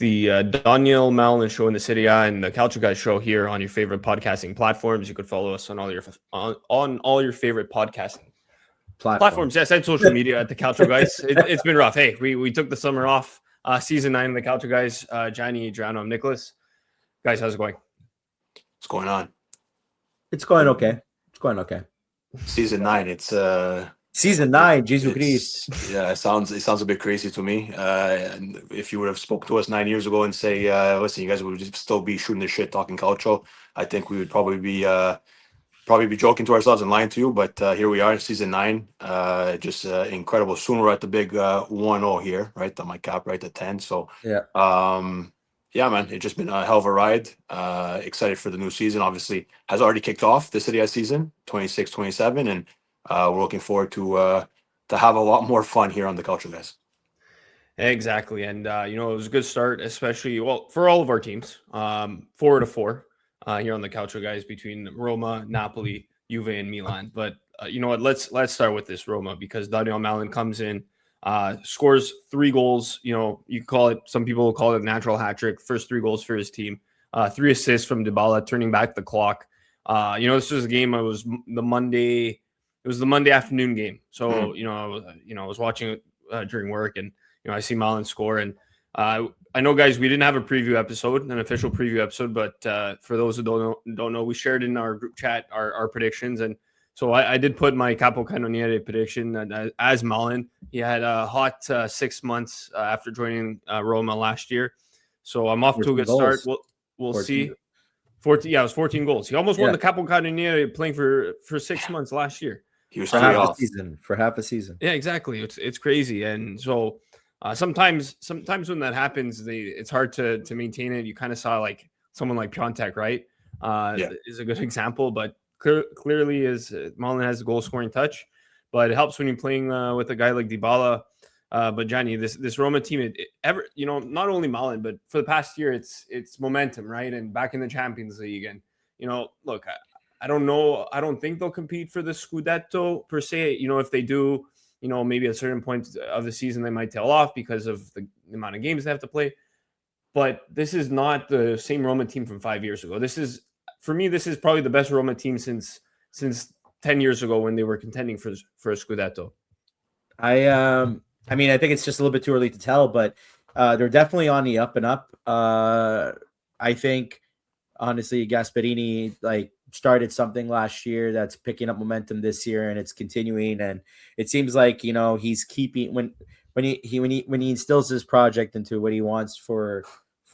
the Daniel, Malen show in the Serie A and the Calcio Guys show here on your favorite podcasting platforms. You could follow us on all your favorite podcasting platforms. Yes, and social media at the Calcio Guys. It's been rough. Hey, we took the summer off. Season 9 of the Calcio Guys. Gianni, Adriano, I'm Nicholas. Guys, how's it going? What's going on? It's going okay. Season 9. It's Season 9. Jesus Christ. Yeah, it sounds a bit crazy to me. And if you would have spoke to us 9 years ago and say, listen, you guys would still be shooting the shit talking Calcio, I think we would probably be joking to ourselves and lying to you. But here we are, season 9. Just incredible. Soon we're at the big 1-0 here, right? On my cap, right at 10. So yeah, man, it's just been a hell of a ride. Excited for the new season. Obviously, has already kicked off the SerieA season, 26-27, and we're looking forward to have a lot more fun here on the Calcio Guys. Exactly, and it was a good start, especially for all of our teams. 4-4 here on the Calcio Guys between Roma, Napoli, Juve, and Milan. But you know what? Let's start with this Roma because Daniel Malen comes in. Scores 3 goals. You call it. Some people will call it a natural hat trick. First 3 goals for his team. 3 assists from Dybala, turning back the clock. This was a game. It was the Monday afternoon game. So I was watching it during work, and I see Malen score. And I know, guys, we didn't have a preview episode, an official preview episode, but for those who don't know, we shared in our group chat our predictions. And so I did put my Capocannoniere prediction as Malen. He had a hot 6 months after joining Roma last year. So I'm off to a good start. We'll see. 14, it was 14 goals. He almost won the Capocannoniere playing for 6 months last year. He was for half a season. Yeah, exactly. It's crazy. And so sometimes when that happens, it's hard to maintain it. You kind of saw like someone like Piontek, right? Is a good example, but clearly Malen has a goal scoring touch, but it helps when you're playing with a guy like Dybala. But Gianni, this Roma team, not only Malen, but for the past year, it's momentum, right? And back in the Champions League, and look, I don't know, I don't think they'll compete for the Scudetto per se. If they do, maybe at a certain point of the season they might tail off because of the amount of games they have to play. But this is not the same Roma team from 5 years ago. For me, this is probably the best Roma team since 10 years ago when they were contending for a Scudetto. I mean, I think it's just a little bit too early to tell, but they're definitely on the up and up. I think, honestly, Gasperini started something last year that's picking up momentum this year, and it's continuing. And it seems like he's keeping when he instills his project into what he wants for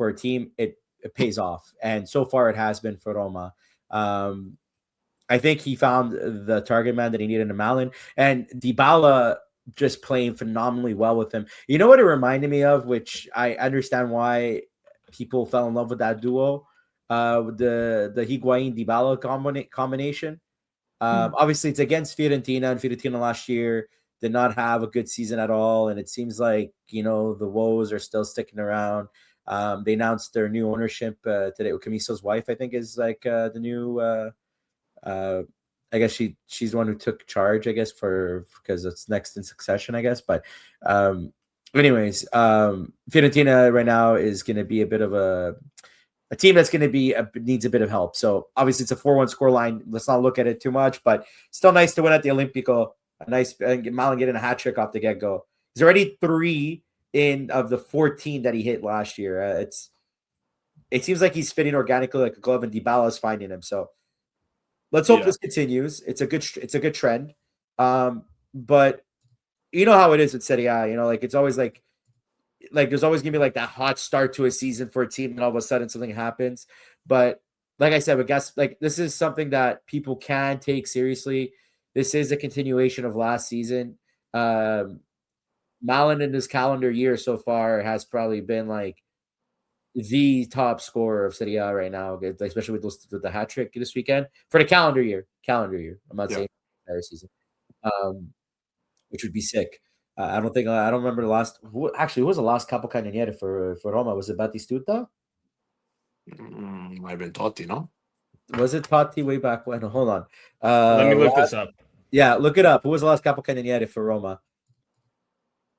a team, it pays off. And so far, it has been for Roma. I think he found the target man that he needed in Malen, and Dybala just playing phenomenally well with him. You know what it reminded me of, which I understand why people fell in love with that duo, the Higuain Dybala combination. Obviously, it's against Fiorentina, and Fiorentina last year did not have a good season at all, and it seems like the woes are still sticking around. They announced their new ownership today. Camiso's wife, I think, is the new. I guess she's the one who took charge, I guess, because it's next in succession, I guess. But anyways, Fiorentina right now is going to be a bit of a team that's going to be needs a bit of help. So obviously it's a 4-1 scoreline. Let's not look at it too much, but still nice to win at the Olimpico. Malen getting a hat trick off the get go. He's already 3 of the 14 that he hit last year. It seems like he's fitting organically like a glove, and Dybala is finding him. So let's hope this continues. It's a good trend. But you know how it is with Serie A. It's always like there's always gonna be like that hot start to a season for a team, and all of a sudden something happens. But like I said, this is something that people can take seriously. This is a continuation of last season. Malen in his calendar year so far has probably been the top scorer of Serie A right now, especially with the hat trick this weekend for the calendar year. I'm not saying entire season, which would be sick. I don't remember the last. Who was the last Capocannoniere for Roma? Was it Battistuta? Might have been Totti, no? Was it Totti way back when? Hold on. Let me look this up. Yeah, look it up. Who was the last Capocannoniere for Roma?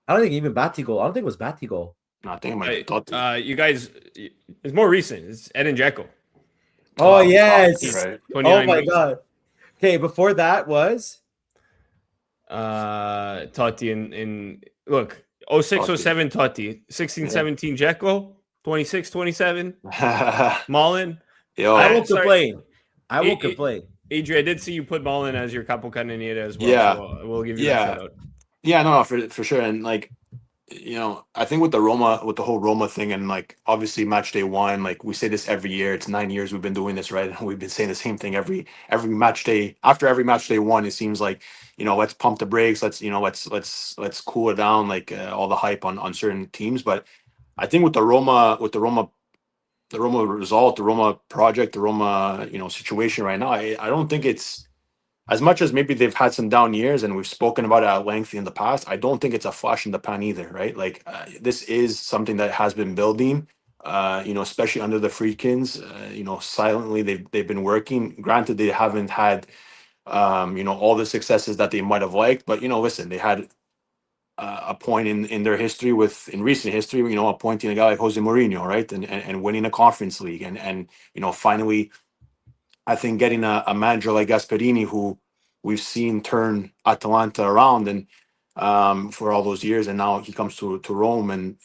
I don't think even Battigol. I don't think it was Battigol. I think it might be Totti. You guys, it's more recent. It's Ed and Dzeko. Oh, Totti, yes. right. Oh, 29 my goals. God. Okay, before that was? Totti in look, 06, Totti. 07 Totti, 16, Yeah. 17 Dzeko, 26, 27 Yo, Malen. I won't Sorry. complain. I won't A- A- complain. Adria, I did see you put Malen as your Capo Canoniere as well, yeah, so we'll give you that yeah, shout out. yeah. No, for sure. And like, I think with the whole Roma thing, and like obviously match day one, like we say this every year. It's 9 years we've been doing this, right? And we've been saying the same thing every match day. After every match day one, it seems like let's pump the brakes. Let's cool it down. Like all the hype on certain teams, but I think with the Roma result, the Roma project, the Roma situation right now, I don't think it's as much as maybe they've had some down years and we've spoken about it at length in the past. I don't think it's a flash in the pan either, right? Like this is something that has been building, especially under the Freakins. Silently they've been working. Granted, they haven't had all the successes that they might have liked, but listen, they had a point in their history in recent history, appointing a guy like Jose Mourinho, right, and winning a Conference League, and finally, I think getting a manager like Gasperini, who we've seen turn Atalanta around, and for all those years, and now he comes to Rome, and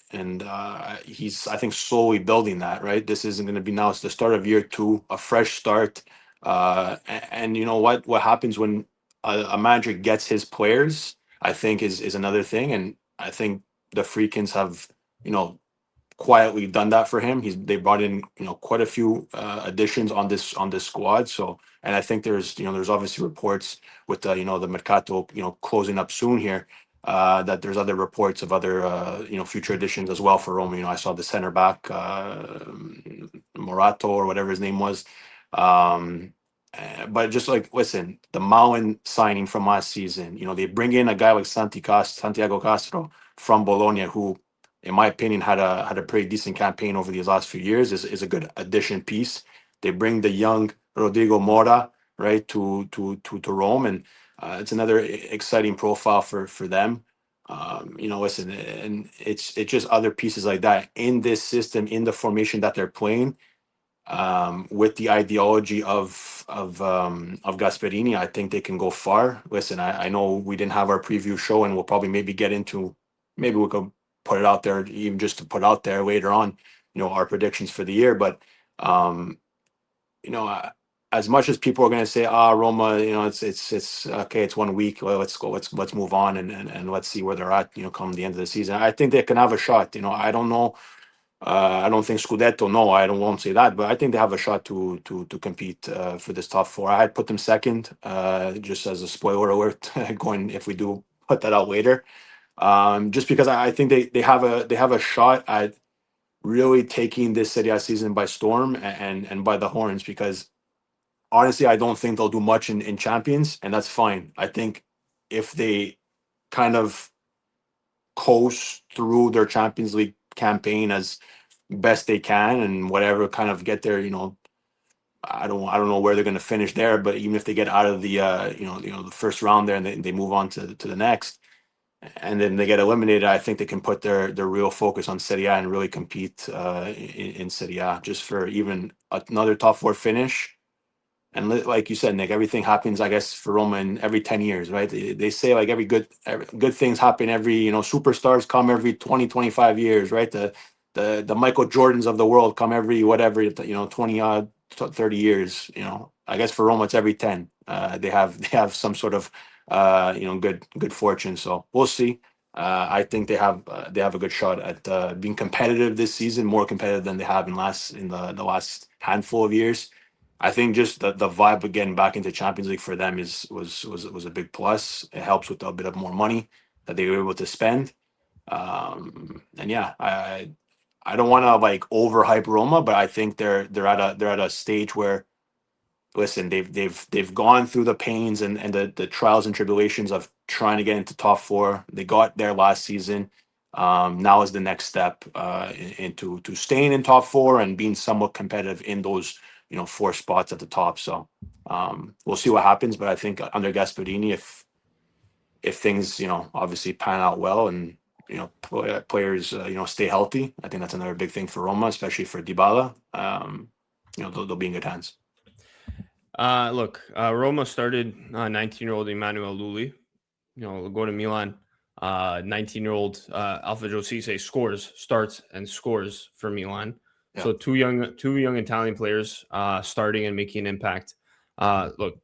he's, I think, slowly building that. Right, this isn't going to be now. It's the start of year two, a fresh start, and you know what happens when a manager gets his players, I think is another thing, and I think the Freakins have quietly done that for him. They brought in quite a few additions on this squad. So, and I think there's obviously reports with the Mercato closing up soon here, that there's other reports of other future additions as well for Roma. I saw the center back Morato or whatever his name was. But just like, listen, the Malen signing from last season, they bring in a guy like Santiago Castro from Bologna, who in my opinion, had a pretty decent campaign over these last few years. Is a good addition piece. They bring the young Rodrigo Mora right to Rome, and it's another exciting profile for them. Listen, and it's just other pieces like that in this system, in the formation that they're playing, with the ideology of Gasperini. I think they can go far. Listen, I know we didn't have our preview show, and we'll probably maybe get into, maybe we could put it out there, even just to put out there later on, our predictions for the year. But you know, uh, as much as people are going to say, Roma, it's okay, it's 1 week. Well, let's go, let's move on, and let's see where they're at, come the end of the season. I think they can have a shot. I don't know. I don't think Scudetto. No, won't say that, but I think they have a shot to compete for this top four. I had put them second, just as a spoiler alert, going if we do put that out later, just because I think they have a shot at really taking this Serie A season by storm and by the horns. Because honestly, I don't think they'll do much in Champions, and that's fine. I think if they kind of coast through their Champions League campaign as best they can and whatever, kind of get there, I don't know where they're going to finish there, but even if they get out of the the first round there, and they move on to the next, and then they get eliminated, I think they can put their real focus on Serie A and really compete in Serie A, just for even another top four finish. And like you said, Nick, everything happens, I guess, for Roma in every 10 years, right? They say like every good things happen every, superstars come every 20, 25 years, right? The Michael Jordans of the world come every whatever, 20 odd 30 years. I guess for Roma it's every 10. They have some sort of good fortune. So we'll see. I think they have a good shot at being competitive this season, more competitive than they have in the last handful of years. I think just the vibe of getting back into Champions League for them was a big plus. It helps with a bit of more money that they were able to spend. And yeah, I don't want to like overhype Roma, but I think they're at a stage where, listen, they've gone through the pains and the trials and tribulations of trying to get into top four. They got there last season. Now is the next step into to staying in top four and being somewhat competitive in those four spots at the top. So we'll see what happens. But I think under Gasperini, if things obviously pan out well, and players stay healthy. I think that's another big thing for Roma, especially for Dybala. They'll be in good hands. Look, Roma started 19-year-old Emmanuel Luli. Go to Milan. 19-year-old Alfredo Cisse starts and scores for Milan. Yeah. So two young Italian players starting and making an impact. Look,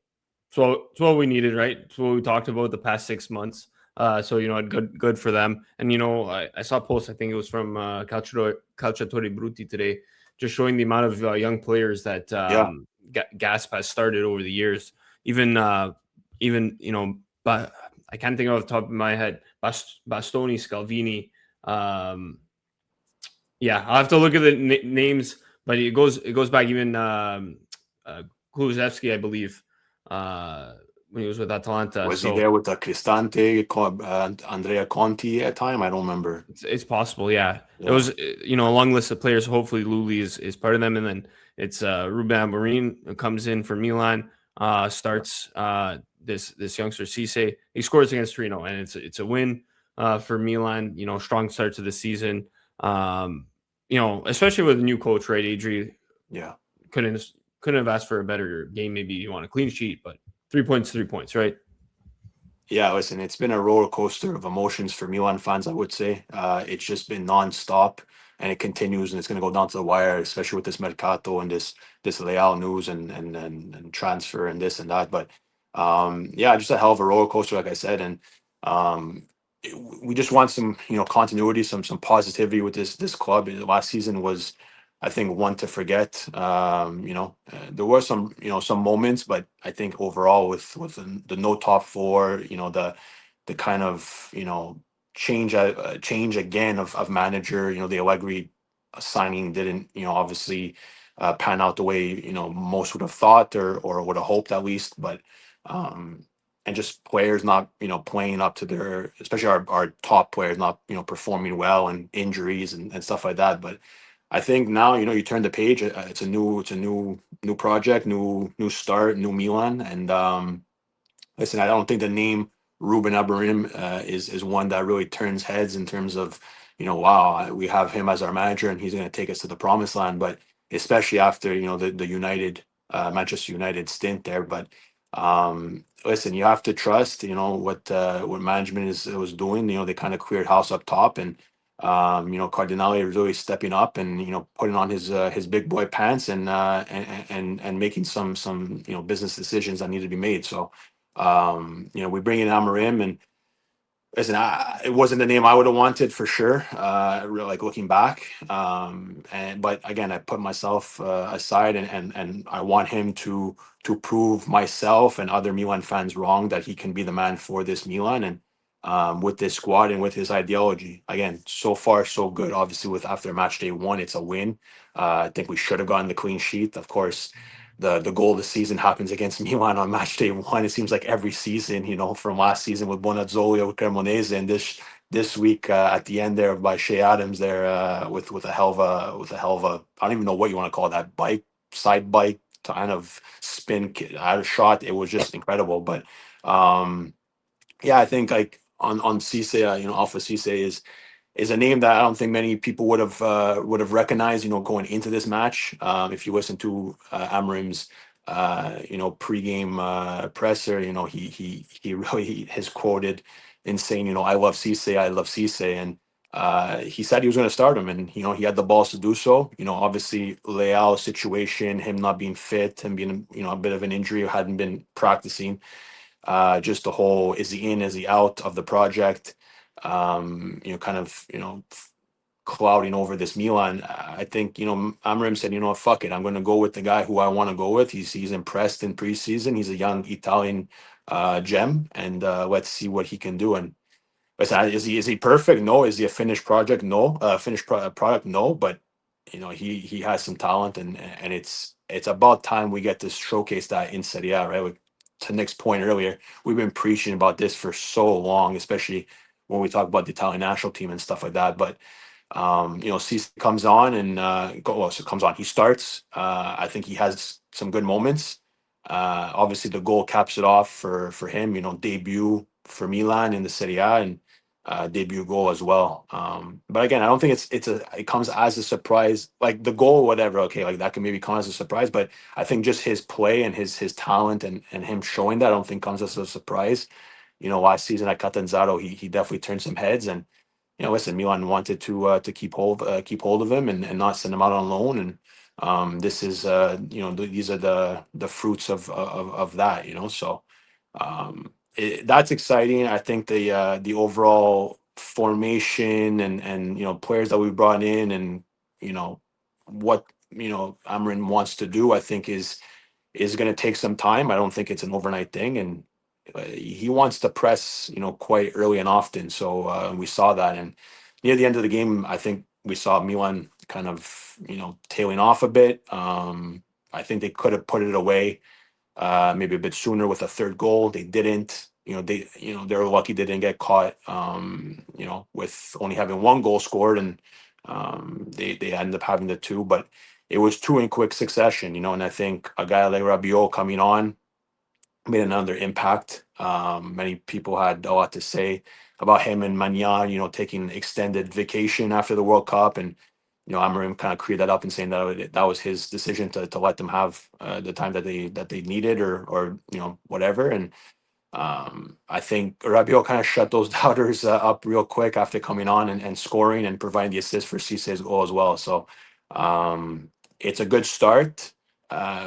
so it's what we needed, right? It's what we talked about the past 6 months. So good for them. And I saw a post. I think it was from Calciatori Brutti today, just showing the amount of young players that Gasp has started over the years. Even but I can't think off the top of my head. Bastoni, Scalvini. I'll have to look at the names, but it goes back even Kulusevski, I believe, when he was with Atalanta. Was he there with Cristante, Andrea Conti at time? I don't remember. It's possible, yeah. It was a long list of players. Hopefully Luli is part of them, and then it's Ruben Amorim who comes in for Milan, starts this youngster Cisse. He scores against Torino, and it's a win for Milan. Strong start to the season. Especially with a new coach, right? Adri, couldn't have asked for a better game. Maybe you want a clean sheet, but 3 points, right? Yeah, listen, it's been a roller coaster of emotions for Milan fans, I would say. It's just been nonstop, and it continues, and it's going to go down to the wire, especially with this Mercato and this Leal news and transfer and this and that. But just a hell of a roller coaster, like I said, and we just want some continuity, some positivity with this club. Last season was, I think, one to forget. There were some moments, but I think overall with the no top four, the kind of change again of manager. The Allegri signing didn't obviously pan out the way most would have thought or would have hoped at least, but and just players not playing up to their, especially our top players not performing well, and injuries and stuff like that. But I think now you turn the page. It's a new project, new start, new Milan. And listen, I don't think the name Ruben Amorim is one that really turns heads in terms of wow, we have him as our manager and he's going to take us to the promised land. But especially after the Manchester United stint there. But listen, you have to trust what management was doing. They kind of cleared house up top, and Cardinale is really stepping up and putting on his big boy pants and making some business decisions that need to be made. So we bring in Amorim, and listen, it wasn't the name I would have wanted for sure. Like looking back, but again, I put myself aside, and I want him to prove myself and other Milan fans wrong, that he can be the man for this Milan, and with this squad and with his ideology. Again, so far so good. Obviously, with after match day one, it's a win. I think we should have gotten the clean sheet. Of course, the goal of the season happens against Milan on match day one. It seems like every season, from last season with Bonazzoli or Cremonese, and this week at the end there by Shea Adams there with a hell of a I don't even know what you want to call that, side bike kind of spin out of shot. It was just incredible. But I think like on Cisse, Alpha Cisse is a name that I don't think many people would have recognized, going into this match. If you listen to Amorim's, pregame presser, he really is quoted in saying, I love Cisse, and he said he was going to start him, and he had the balls to do so. Obviously Leal's situation, him not being fit, him being a bit of an injury, hadn't been practicing. Just the whole, is he in, is he out of the project? Clouding over this Milan. I think, Amorim said, fuck it, I'm going to go with the guy who I want to go with. He's impressed in preseason. He's a young Italian gem, and let's see what he can do. And is he perfect? No. Is he a finished project? No. Product? No. But he has some talent, and it's about time we get to showcase that in Serie A, right? To Nick's point earlier, we've been preaching about this for so long, especially when we talk about the Italian national team and stuff like that. But Cisse comes on he starts. I think he has some good moments. Obviously the goal caps it off for him, debut for Milan in the Serie A, and debut goal as well. But again, I don't think it comes as a surprise. Like the goal, whatever. Okay, like that can maybe come as a surprise, but I think just his play and his talent and him showing that, I don't think comes as a surprise. Last season at Catanzaro, he definitely turned some heads, and listen, Milan wanted to keep hold of him and not send him out on loan, and this is these are the fruits of that. So. That's exciting. I think the overall formation and players that we brought in and what Amarin wants to do, I think is going to take some time. I don't think it's an overnight thing, and he wants to press quite early and often. So we saw that, and near the end of the game, I think we saw Milan kind of tailing off a bit. I think they could have put it away maybe a bit sooner with a third goal. They didn't. They're lucky they didn't get caught. With only having one goal scored, and they ended up having the two, but it was two in quick succession. And I think a guy like Rabiot coming on made another impact. Many people had a lot to say about him and Magnan, taking extended vacation after the World Cup, and Amarim kind of cleared that up and saying that was his decision to let them have the time that they needed or whatever. And I think Rabiot kind of shut those doubters up real quick after coming on and scoring and providing the assist for Cisse's goal as well. So it's a good start.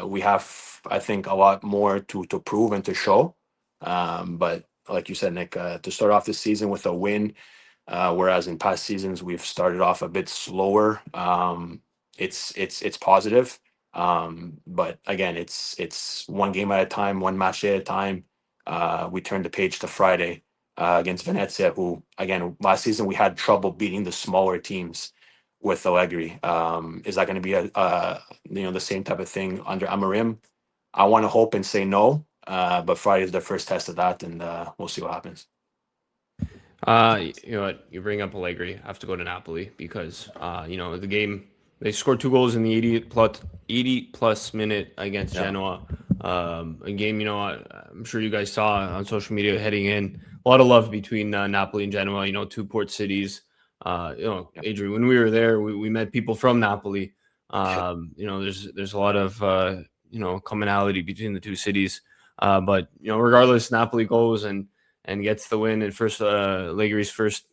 We have, I think, a lot more to prove and to show. But like you said, Nick, to start off this season with a win, whereas in past seasons we've started off a bit slower, it's positive. But again, it's one game at a time, one match at a time. We turned the page to Friday against Venezia, who, again, last season we had trouble beating the smaller teams with Allegri. Is that going to be the same type of thing under Amarim? I want to hope and say no, but Friday is the first test of that, and we'll see what happens. You know what? You bring up Allegri. I have to go to Napoli because the game, they scored 2 goals in the 80 plus minute against Genoa. A game, I'm sure you guys saw on social media heading in. A lot of love between Napoli and Genoa. 2 port cities. Adrian, when we were there, we met people from Napoli. There's a lot of commonality between the 2 cities. But regardless, Napoli goes and gets the win in Allegri's first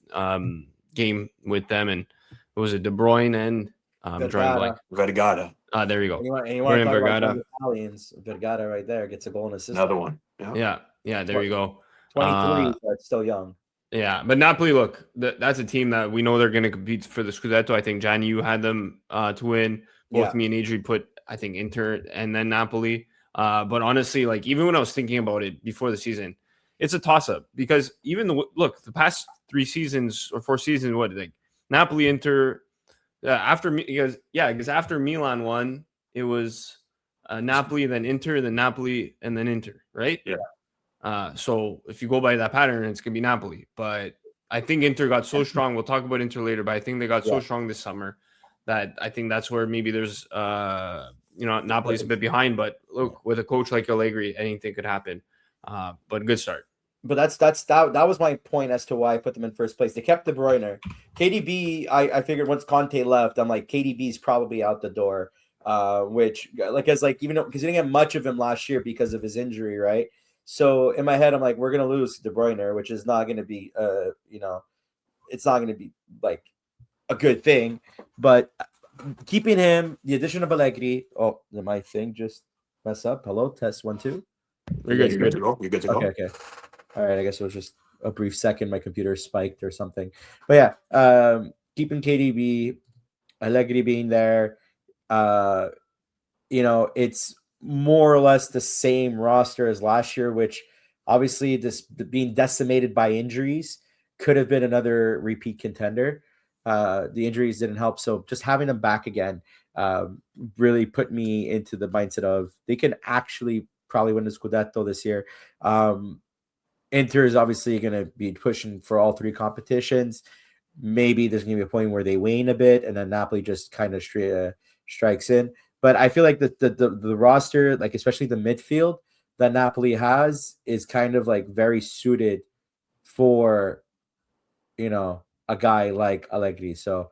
game with them, and it was a De Bruyne and Vergara. There you go. And you want to talk about Italians? Vergara right there gets a goal and assist. Another one. Yeah. There you go. 23, but still young. Yeah, but Napoli, look, that's a team that we know they're going to compete for the Scudetto. I think, Gianni, you had them to win. Both me and Adri put, I think, Inter and then Napoli. But honestly, like, even when I was thinking about it before the season, it's a toss-up because even the past 3 seasons or 4 seasons, Napoli, Inter, because after Milan won, it was Napoli, then Inter, then Napoli, and then Inter, right? Yeah. So if you go by that pattern, it's gonna be Napoli. But I think Inter got so strong. We'll talk about Inter later, but I think they got so strong this summer that I think that's where maybe there's Napoli's a bit behind. But look, with a coach like Allegri, anything could happen. But good start. But that was my point as to why I put them in first place. They kept De Bruyne. KDB, I figured once Conte left, I'm like, KDB's probably out the door. Which because he didn't get much of him last year because of his injury, right? So in my head, I'm like, we're gonna lose De Bruyne, which is not gonna be it's not gonna be like a good thing. But keeping him, the addition of Allegri. Oh, did my thing just mess up? Hello, test 1 2. You're good to go. You're good to go. Okay. All right, I guess it was just a brief second. My computer spiked or something. But yeah, keeping KDB, Allegri being there, it's more or less the same roster as last year, which obviously this being decimated by injuries could have been another repeat contender. The injuries didn't help. So just having them back again really put me into the mindset of they can actually probably win the Scudetto this year. Inter is obviously going to be pushing for all 3 competitions. Maybe there's going to be a point where they wane a bit, and then Napoli just kind of strikes in. But I feel like the roster, like especially the midfield that Napoli has, is kind of like very suited for a guy like Allegri. So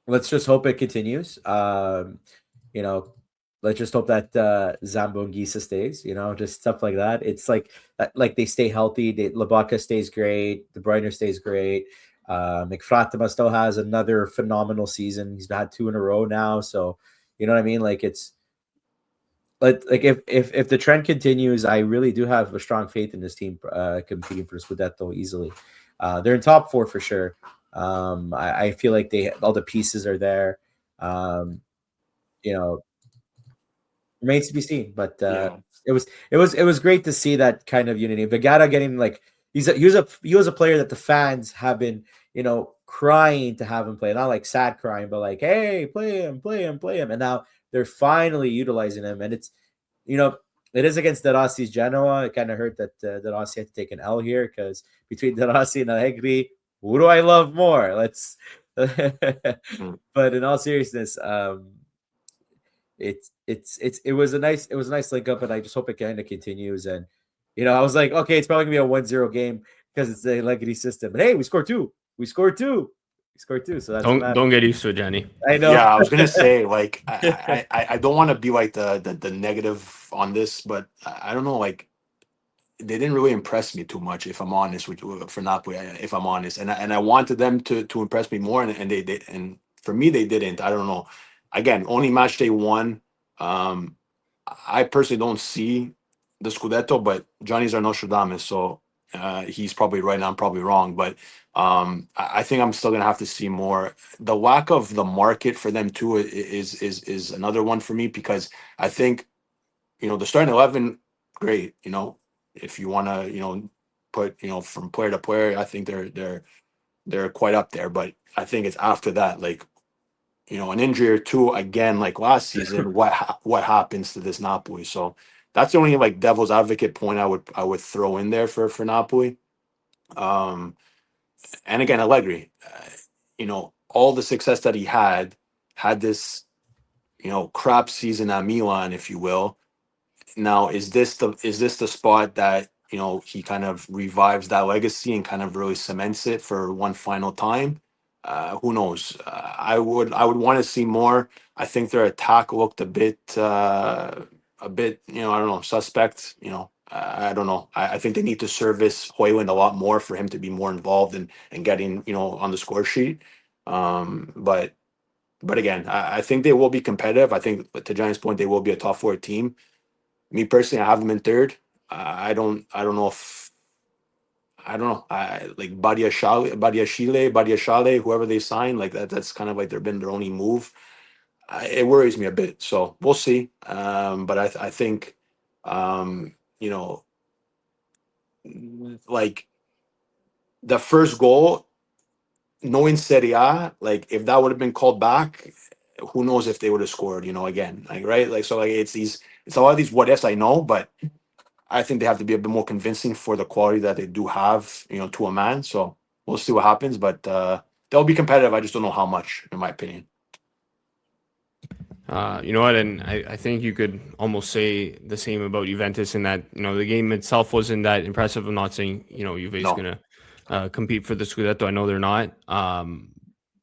let's just hope it continues. You know, let's just hope that Zambo and Gisa stays. Just stuff like that. It's like they stay healthy. Labaka stays great. De Bruyne stays great. McFratima still has another phenomenal season. He's had 2 in a row now. So you know what I mean? Like it's like if the trend continues, I really do have a strong faith in this team competing for the Scudetto easily. They're in top 4 for sure. I feel like all the pieces are there. You know, remains to be seen, but it was great to see that kind of unity. Vigata getting like he was a player that the fans have been crying to have him play, not like sad crying, but like, hey, play him, and now they're finally utilizing him, and it's it is against De Rossi's Genoa. It kind of hurt that De Rossi had to take an L here because between De Rossi and Allegri, who do I love more? Let's but in all seriousness, it was a nice link up, and I just hope it kind of continues. And I was like, okay, it's probably gonna be a 1-0 game because it's the Allegri system. But hey, we scored two. So that's don't get used to it, Jenny. I know. Yeah, I was gonna say like I don't want to be like the negative on this, but I don't know, like they didn't really impress me too much, if I'm honest with you, for Napoli. If I'm honest, and I wanted them to impress me more, and they did, and for me they didn't. I don't know. Again, only match day 1. I personally don't see the Scudetto, but Johnny's our Nostradamus, so he's probably right. I'm probably wrong, but I think I'm still gonna have to see more. The lack of the market for them too is another one for me, because I think the starting 11, great. If you want to put from player to player, I think they're quite up there. But I think it's after that, like an injury or two again, like last season. What happens to this Napoli? So that's the only like devil's advocate point I would throw in there for Napoli. And again, Allegri, all the success that he had this crap season at Milan, if you will. Now, is this the spot that he kind of revives that legacy and kind of really cements it for one final time? Who knows? I would want to see more. I think their attack looked a bit I don't know, suspect. I don't know. I think they need to service Hoyland a lot more for him to be more involved in getting on the score sheet. But again, I think they will be competitive. I think, to Giants' point, they will be a top 4 team. Me personally, I have them in 3rd. I don't know if I don't know. I like Badiashile, whoever they sign, like that. That's kind of like their only move. It worries me a bit. So we'll see. But I think, like the first goal, knowing Serie A, like if that would have been called back, who knows if they would have scored? Again, like right, like so, like it's a lot of these what ifs. I know, but I think they have to be a bit more convincing for the quality that they do have, to a man. So we'll see what happens, but they'll be competitive. I just don't know how much, in my opinion. You know what? And I think you could almost say the same about Juventus in that, the game itself wasn't that impressive. I'm not saying, Juve's going to compete for the Scudetto. I know they're not.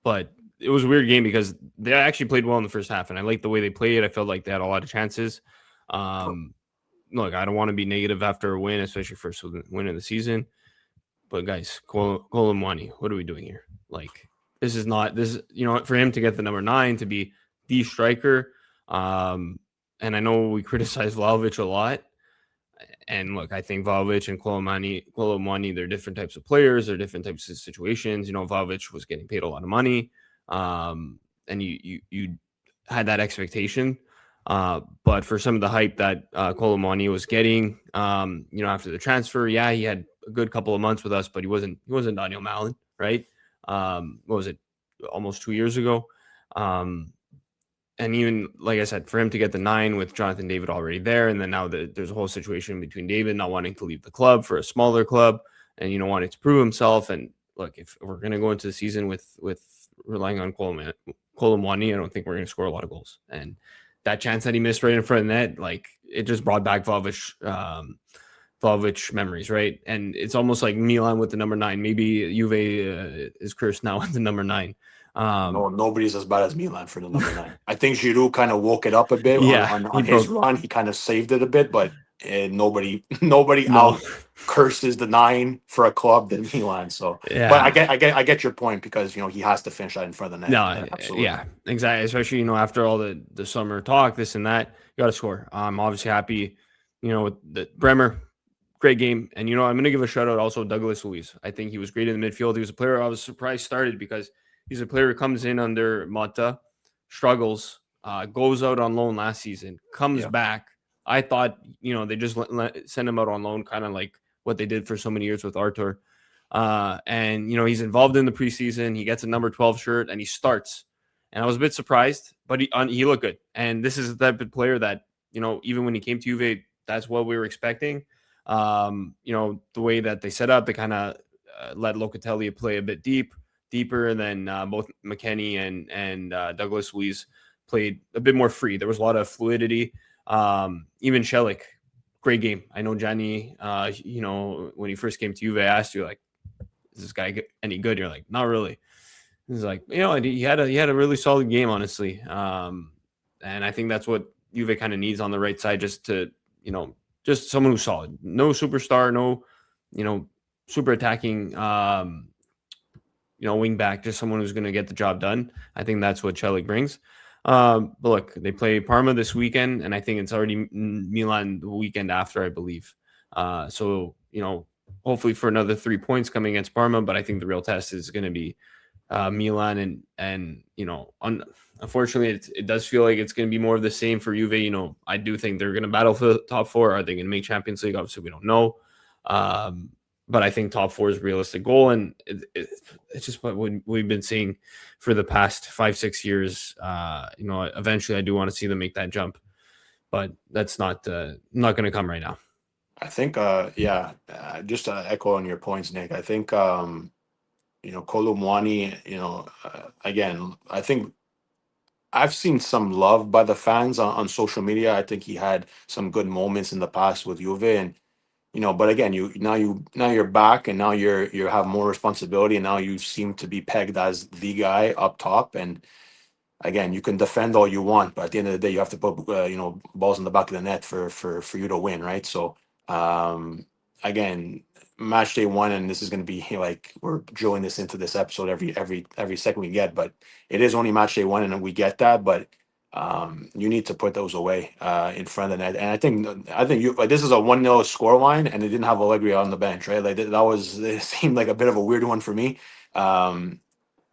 But it was a weird game because they actually played well in the first half, and I liked the way they played. I felt like they had a lot of chances. Look, I don't want to be negative after a win, especially first win of the season. But guys, Colomwani, what are we doing here? Like, this is for him to get the number 9, to be the striker. And I know we criticize Vlahovic a lot. And look, I think Vlahovic and Colomwani, they're different types of players. They're different types of situations. Vlahovic was getting paid a lot of money. And you had that expectation. But for some of the hype that Colomwani was getting, after the transfer, he had a good couple of months with us, but he wasn't Daniel Malen, right? What was it? Almost 2 years ago. And even, like I said, for him to get the 9 with Jonathan David already there, and then now there's a whole situation between David not wanting to leave the club for a smaller club and, wanting to prove himself. And look, if we're going to go into the season with relying on Colomwani, I don't think we're going to score a lot of goals. And that chance that he missed right in front of the net, like, it just brought back Vlahovic Vlahovic memories, right? And it's almost like Milan with the number 9. Maybe Juve is cursed now with the number 9. No, nobody's as bad as Milan for the number 9. I think Giroud kind of woke it up a bit Yeah, on his run. He kind of saved it a bit, but nobody out curses the 9 for a club than Milan. So, Yeah. but I get your point, because he has to finish that in front of the net. No, Absolutely. yeah, exactly. Especially after all the summer talk, this and that, you got to score. I'm obviously happy, with the Bremer. Great game. And, I'm going to give a shout out also Douglas Luiz. I think he was great in the midfield. He was a player I was surprised started, because he's a player who comes in under Mata, struggles, goes out on loan last season, comes back. I thought, they just send him out on loan, kind of like what they did for so many years with Artur. And, he's involved in the preseason. He gets a number 12 shirt and he starts. And I was a bit surprised, but he looked good. And this is the type of player that, even when he came to Juve, that's what we were expecting. The way that they set up, they kind of let Locatelli play a bit deeper, and then both McKennie and Douglas Luiz played a bit more free. There was a lot of fluidity. Even Shelik, great game. I know Gianni, when he first came to Juve, I asked you, like, is this guy any good? You're like, not really. He's like, he had a really solid game, honestly. And I think that's what Juve kind of needs on the right side, just to, just someone who's solid. No superstar, no, super attacking, wing back, just someone who's going to get the job done. I think that's what Celik brings. But look, they play Parma this weekend, and I think it's already Milan the weekend after, I believe. So, hopefully for another 3 points coming against Parma, but I think the real test is going to be Milan, and unfortunately, it does feel like it's going to be more of the same for Juve. I do think they're going to battle for the top 4. Are they going to make Champions League? Obviously, we don't know. But I think top 4 is a realistic goal, and it's just what we've been seeing for the past 5-6 years. Eventually, I do want to see them make that jump, but that's not going to come right now. I think, just to echo on your points, Nick. I think, Kolo Muani, again, I think I've seen some love by the fans on social media. I think he had some good moments in the past with Juve, and but again, now you're back, and now you have more responsibility, and now you seem to be pegged as the guy up top. And again, you can defend all you want, but at the end of the day, you have to put balls in the back of the net for you to win, right? So again, match day 1, and this is going to be like we're drilling this into this episode every second we get, but it is only match day 1, and we get that, but you need to put those away in front of the net. And I think you, like, this is a 1-0 scoreline, and they didn't have Allegri on the bench, right? Like it seemed like a bit of a weird one for me.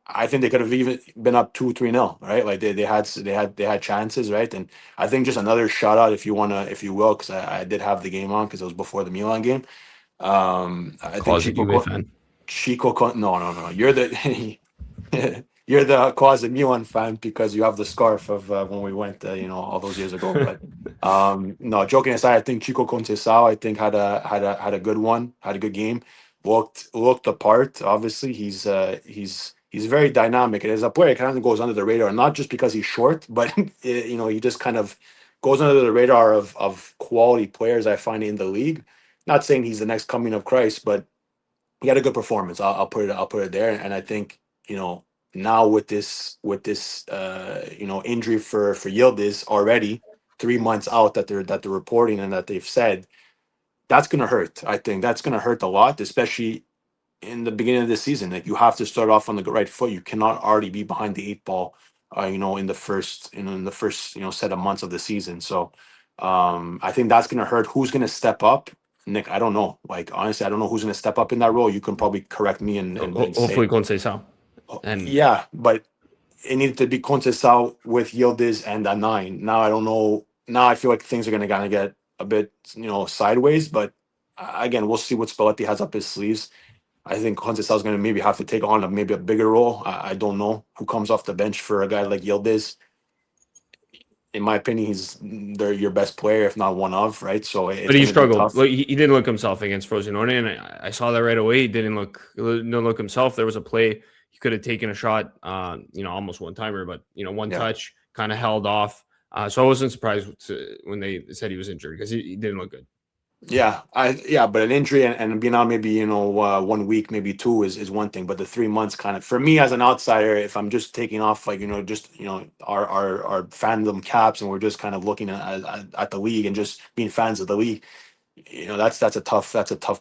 I think they could have even been up 2-3-0, right? Like they had chances, right? And I think just another shout out, if you will, because I did have the game on, because it was before the Milan game. I think Chico. No. You're the you're the closet Milan fan because you have the scarf of when we went, all those years ago. But no, joking aside, I think Chico Conceição, I think had a good one, had a good game, looked the part. Obviously, he's very dynamic, and as a player, he kind of goes under the radar, not just because he's short, but he just kind of goes under the radar of quality players I find in the league. Not saying he's the next coming of Christ, but he had a good performance. I'll put it there, and I think now with this injury for Yildiz already 3 months out that they're reporting and that they've said, that's going to hurt. I think that's going to hurt a lot, especially in the beginning of the season. Like, you have to start off on the right foot. You cannot already be behind the 8 ball, in the first set of months of the season. So I think that's going to hurt. Who's going to step up? Nick, I don't know. Like, honestly, I don't know who's going to step up in that role. You can probably correct me and hopefully Conceição. And yeah, but it needed to be Conceição with Yildiz and a 9. Now I don't know. Now I feel like things are going to kind of get a bit sideways. But again, we'll see what Spalletti has up his sleeves. I think Conceição is going to maybe have to take on maybe a bigger role. I don't know who comes off the bench for a guy like Yildiz. In my opinion, they're your best player, if not one of, right? So, but he struggled. Look, he didn't look himself against Frosinone, and I saw that right away. He didn't look himself. There was a play he could have taken a shot, almost one timer, but one touch, kind of held off. So I wasn't surprised when they said he was injured, because he didn't look good. But an injury and being out maybe 1 week, maybe two is one thing, but the 3 months kind of for me as an outsider, if I'm just taking off like just our fandom caps and we're just kind of looking at the league and just being fans of the league, that's a tough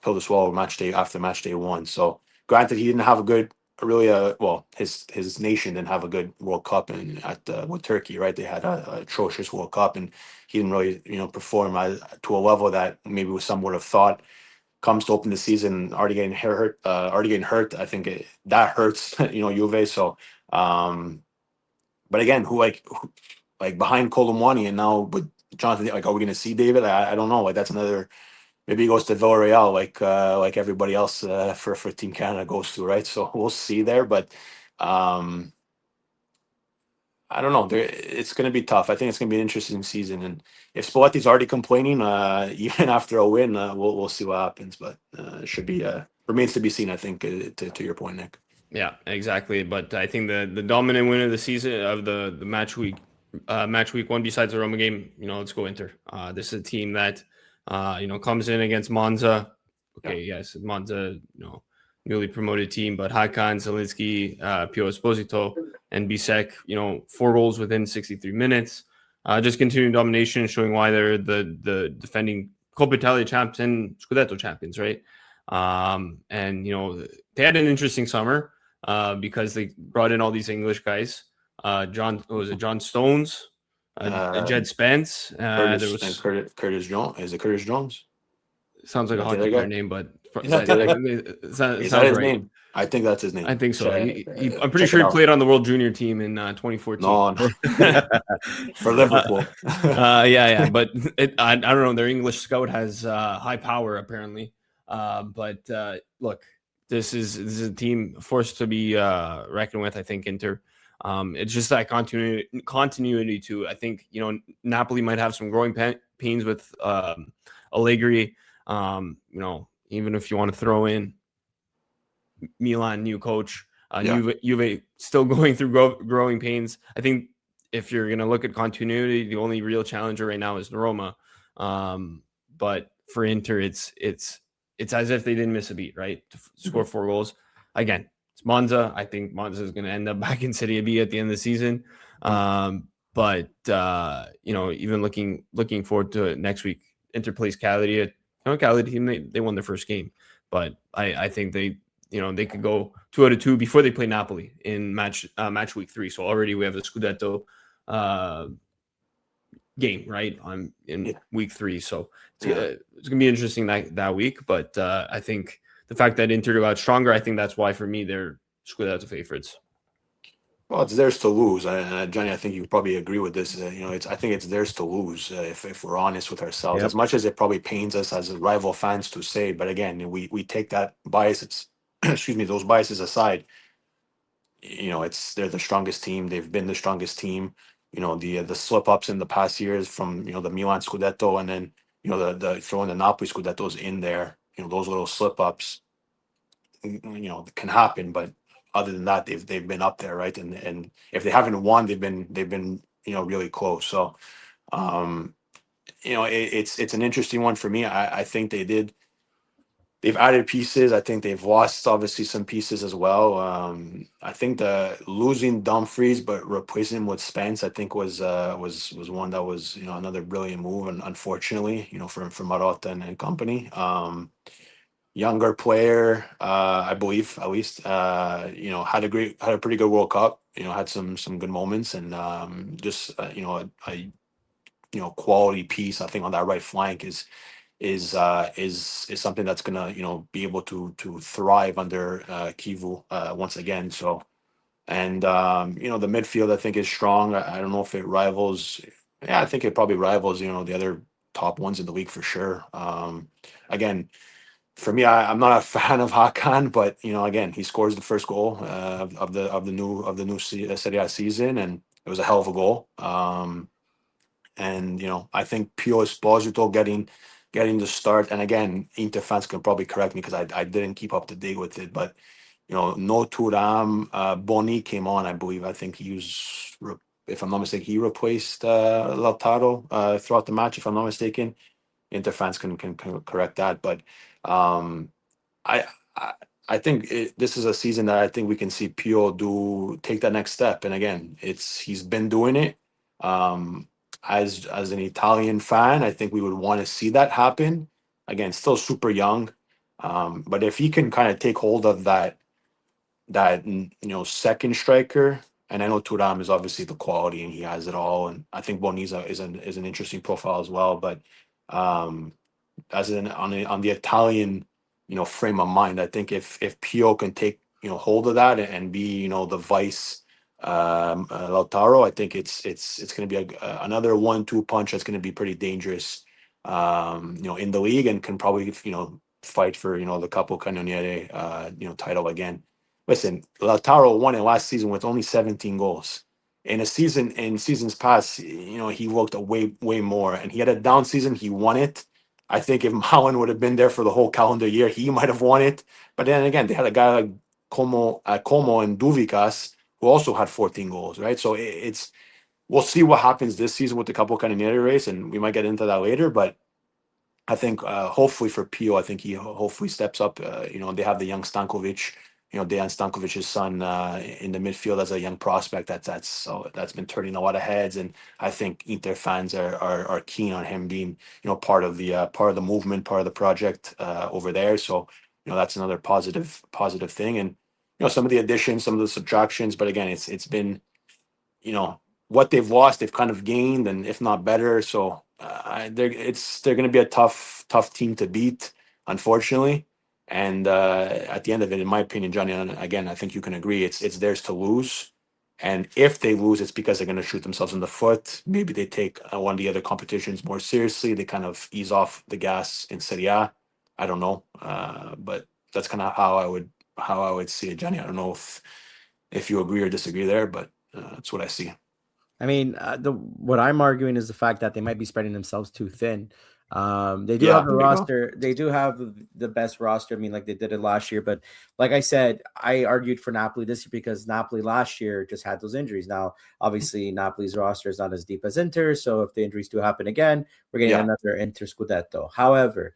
pill to swallow match day after match day one. So granted, he didn't have a good really well his nation didn't have a good World Cup and at with Turkey, right? They had a atrocious World Cup and he didn't really perform to a level that maybe some would have thought comes to open the season already getting hurt. I think that hurts Juve. So but again, like behind Colomwani and now with Jonathan, like, are we going to see David? I don't know. Like that's another. Maybe he goes to Villarreal, like everybody else for Team Canada goes to, right? So we'll see there, but um, I don't know. It's going to be tough. I think it's going to be an interesting season, and if Spalletti's already complaining, even after a win, we'll see what happens. But it should be remains to be seen. I think to your point, Nick. Yeah, exactly. But I think the dominant win of the season of the match week one, besides the Roma game, let's go Inter. This is a team that comes in against Monza. Okay, yes, Monza, newly promoted team, but Hakan, Zelinski, Pio Esposito, and Bisek, 4 goals within 63 minutes. Just continuing domination, showing why they're the defending Coppa Italia champs and Scudetto champions, right? And they had an interesting summer because they brought in all these English guys. John Stones, Jed Spence. Curtis Jones. Is it Curtis Jones? Sounds like a hockey player name, but is that his right. name? I think that's his name. I think so. I'm pretty sure he played on the World Junior team in 2014. No. For Liverpool. Yeah. But I don't know. Their English scout has high power apparently. But look, this is a team forced to be reckoned with. I think Inter. It's just that continuity too. I think Napoli might have some growing pains with Allegri. Even if you want to throw in Milan, new coach, Juve still going through growing pains. I think if you're going to look at continuity, the only real challenger right now is Roma. But for Inter, it's as if they didn't miss a beat, right? To score 4 goals. Again, it's Monza. I think Monza is going to end up back in Serie B at the end of the season. But even looking forward to next week, Inter plays Cagliari. Cagliari team, they won their first game, but I think they could go 2 out of 2 before they play Napoli in match week 3. So already we have a Scudetto game right in week 3. So it's gonna be interesting that week. But I think the fact that Inter got stronger, I think that's why for me they're Scudetto favorites. Well, it's theirs to lose, Johnny. I think you probably agree with this. I think it's theirs to lose if we're honest with ourselves. Yep. As much as it probably pains us as rival fans to say, but again, we take that bias. Those biases aside. They're the strongest team. They've been the strongest team. The slip ups in the past years from the Milan Scudetto and then the throwing the Napoli Scudettos in there. Those little slip ups. Can happen, but other than that, they've been up there, right? And if they haven't won, they've been really close. So, it's an interesting one for me. I think they've added pieces. I think they've lost obviously some pieces as well. I think the losing Dumfries but replacing him with Spence, I think was one that was another brilliant move, and unfortunately, for Marotta and company. Younger player, I believe, at least, had a pretty good World Cup. Had some good moments, and just a quality piece. I think on that right flank is something that's gonna be able to thrive under Kivu once again. So, and the midfield I think is strong. I don't know if it rivals. Yeah, I think it probably rivals the other top ones in the league for sure. Again. For me, I'm not a fan of Hakan, but again, he scores the first goal of the new Serie A season, and it was a hell of a goal. And I think Pio Esposito getting the start, and again, Inter fans can probably correct me because I didn't keep up to date with it, but no Turam, Boni came on, I believe. I think he was, if I'm not mistaken, he replaced Lautaro throughout the match, if I'm not mistaken. Inter fans can correct that. But I I, I think this is a season that I think we can see Pio take that next step. And again, he's been doing it. Um, as an Italian fan, I think we would want to see that happen. Again, still super young, but if he can kind of take hold of that second striker, and I know Thuram is obviously the quality and he has it all, and I think Boniza is an interesting profile as well. But um, as in on the Italian frame of mind, I think if Pio can take hold of that and be the vice Lautaro, I think it's going to be another 1-2 punch that's going to be pretty dangerous in the league, and can probably fight for the Capo Cannoniere title again. Listen, Lautaro won it last season with only 17 goals. In seasons past, he worked way more, and he had a down season. He won it. I think if Malen would have been there for the whole calendar year, he might have won it. But then again, they had a guy like Como and Duvikas, who also had 14 goals, right? So we'll see what happens this season with the Capo Cannoniere race, and we might get into that later. But I think hopefully for Pio, I think he hopefully steps up. They have the young Stankovic, Dejan Stankovic's son in the midfield as a young prospect. That's been turning a lot of heads, and I think Inter fans are keen on him being part of the movement, part of the project over there. So that's another positive thing, and some of the additions, some of the subtractions, but again, it's been what they've lost, they've kind of gained, and if not better. So they're going to be a tough team to beat, unfortunately. And at the end of it, in my opinion, Johnny, and again, I think you can agree, it's theirs to lose. And if they lose, it's because they're going to shoot themselves in the foot. Maybe they take one of the other competitions more seriously. They kind of ease off the gas in Serie A. I don't know, but that's kind of how I would see it, Johnny. I don't know if you agree or disagree there, but that's what I see. I mean, what I'm arguing is the fact that they might be spreading themselves too thin. They do have a roster. They do have the best roster. I mean, like they did it last year. But like I said, I argued for Napoli this year because Napoli last year just had those injuries. Now, obviously, Napoli's roster is not as deep as Inter. So if the injuries do happen again, we're getting another Inter Scudetto. However,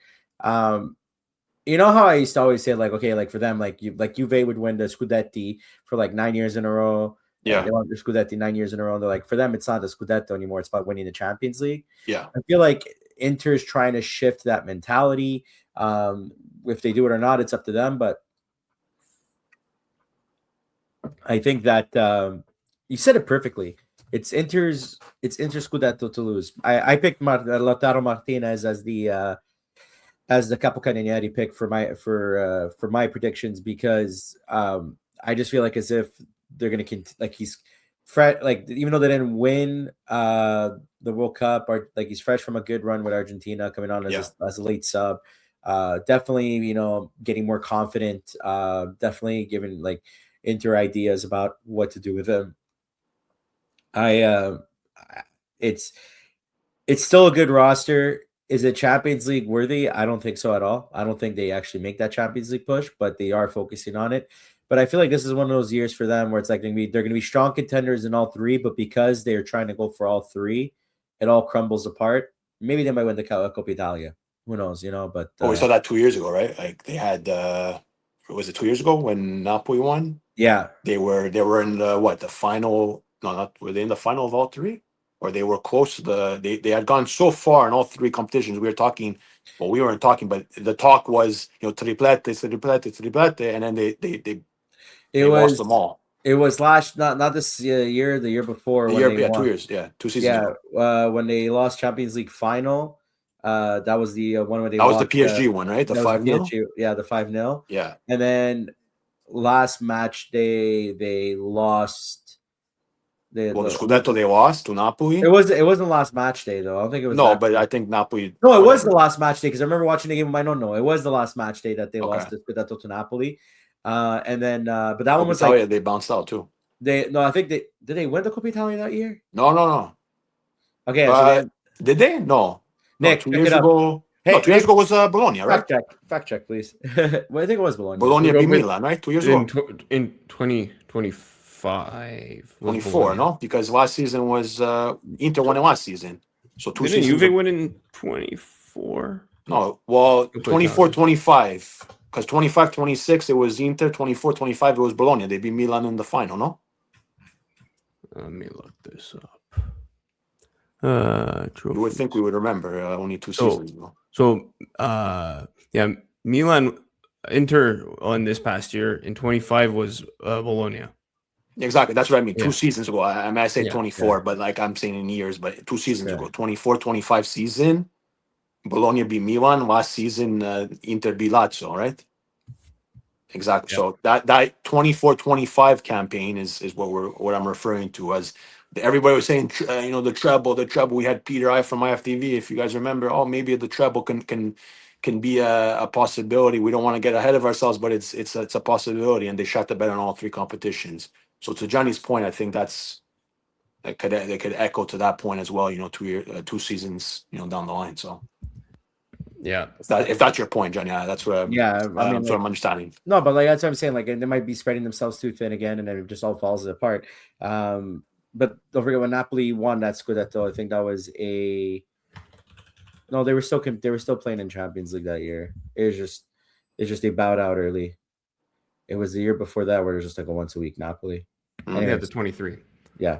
you know how I used to always say, like, okay, like for them, like Juve would win the Scudetti for like 9 years in a row. Yeah, they won the Scudetti 9 years in a row. And they're like, for them, it's not the Scudetto anymore. It's about winning the Champions League. Yeah, I feel like Inter is trying to shift that mentality. If they do it or not, it's up to them. But I think that you said it perfectly. It's Inter Scudetto to lose. I picked Lautaro Martinez as the Capocannoniere pick for my predictions because I just feel like as if they're going to like he's fresh, like even though they didn't win the World Cup, or like he's fresh from a good run with Argentina coming on as a late sub. Definitely, getting more confident. Definitely giving like Inter ideas about what to do with him. It's still a good roster. Is it Champions League worthy? I don't think so at all. I don't think they actually make that Champions League push, but they are focusing on it. But I feel like this is one of those years for them where it's like they're going to be strong contenders in all three, but because they're trying to go for all three, it all crumbles apart. Maybe they might win the Coppa Italia. Who knows, But we saw that 2 years ago, right? Like they had, was it 2 years ago when Napoli won? Yeah, they were in the final. No, were they in the final of all three? Or they were close to they had gone so far in all three competitions. We weren't talking, but the talk was, triplete, and then they lost them all. It was not this year, the year before. 2 years, 2 seasons ago. When they lost Champions League final, that was the one where they that lost, was the PSG one, right? The 5-0. Yeah, the 5-0. Yeah, and then last match they lost. The Scudetto they lost to Napoli. It wasn't the last match day though. I don't think it was. No, but I think Napoli. No, it was the last match day because I remember watching the game with my no. It was the last match day that they lost the Scudetto to Napoli, and then but that one was Italia, like they bounced out too. I think did they win the Coppa Italia that year? No. Okay, so did they? No. Nick, 2 years ago. Hey, 2 years ago was Bologna, right? Fact check, please. Well, I think it was Bologna. Bologna beat Milan, right? 2 years ago. In 2025. 24, no? Because last season was Inter won it last season. So 2 seasons. Juve win in 24. 24. No, well, Go put it 24-25. Because 25-26, it was Inter. 24-25, it was Bologna. They beat Milan in the final, no? Let me look this up. You would Trophies. think we would remember only 2 So- seasons ago. So, yeah, Milan, Inter on this past year in 25 was Bologna. Exactly. That's what I mean. Yeah. 2 seasons ago. I mean, I say Yeah, 24, but like I'm saying in years, but 2 seasons Yeah. ago. 24-25 season, Bologna beat Milan. Last season, Inter beat Lazio, right? Exactly. Yeah. So that 24-25 campaign is what I'm referring to as everybody was saying, the treble. We had Peter I from IFTV. If you guys remember, oh, maybe the treble can be a possibility. We don't want to get ahead of ourselves, but it's a possibility. And they shot the bet on all 3 competitions. So to Johnny's point, I think they could echo to that point as well. 2 seasons down the line. So Yeah. if that's your point, Johnny, that's what I'm, Yeah, I mean, that's what I'm understanding. no, but like that's what I'm saying. Like they might be spreading themselves too thin again, and then it just all falls apart. But don't forget when Napoli won that Scudetto. I think that was no. They were still playing in Champions League that year. It's just they bowed out early. It was the year before that where it was just like a once a week Napoli. Mm. Yeah, Anyways, the 23. yeah.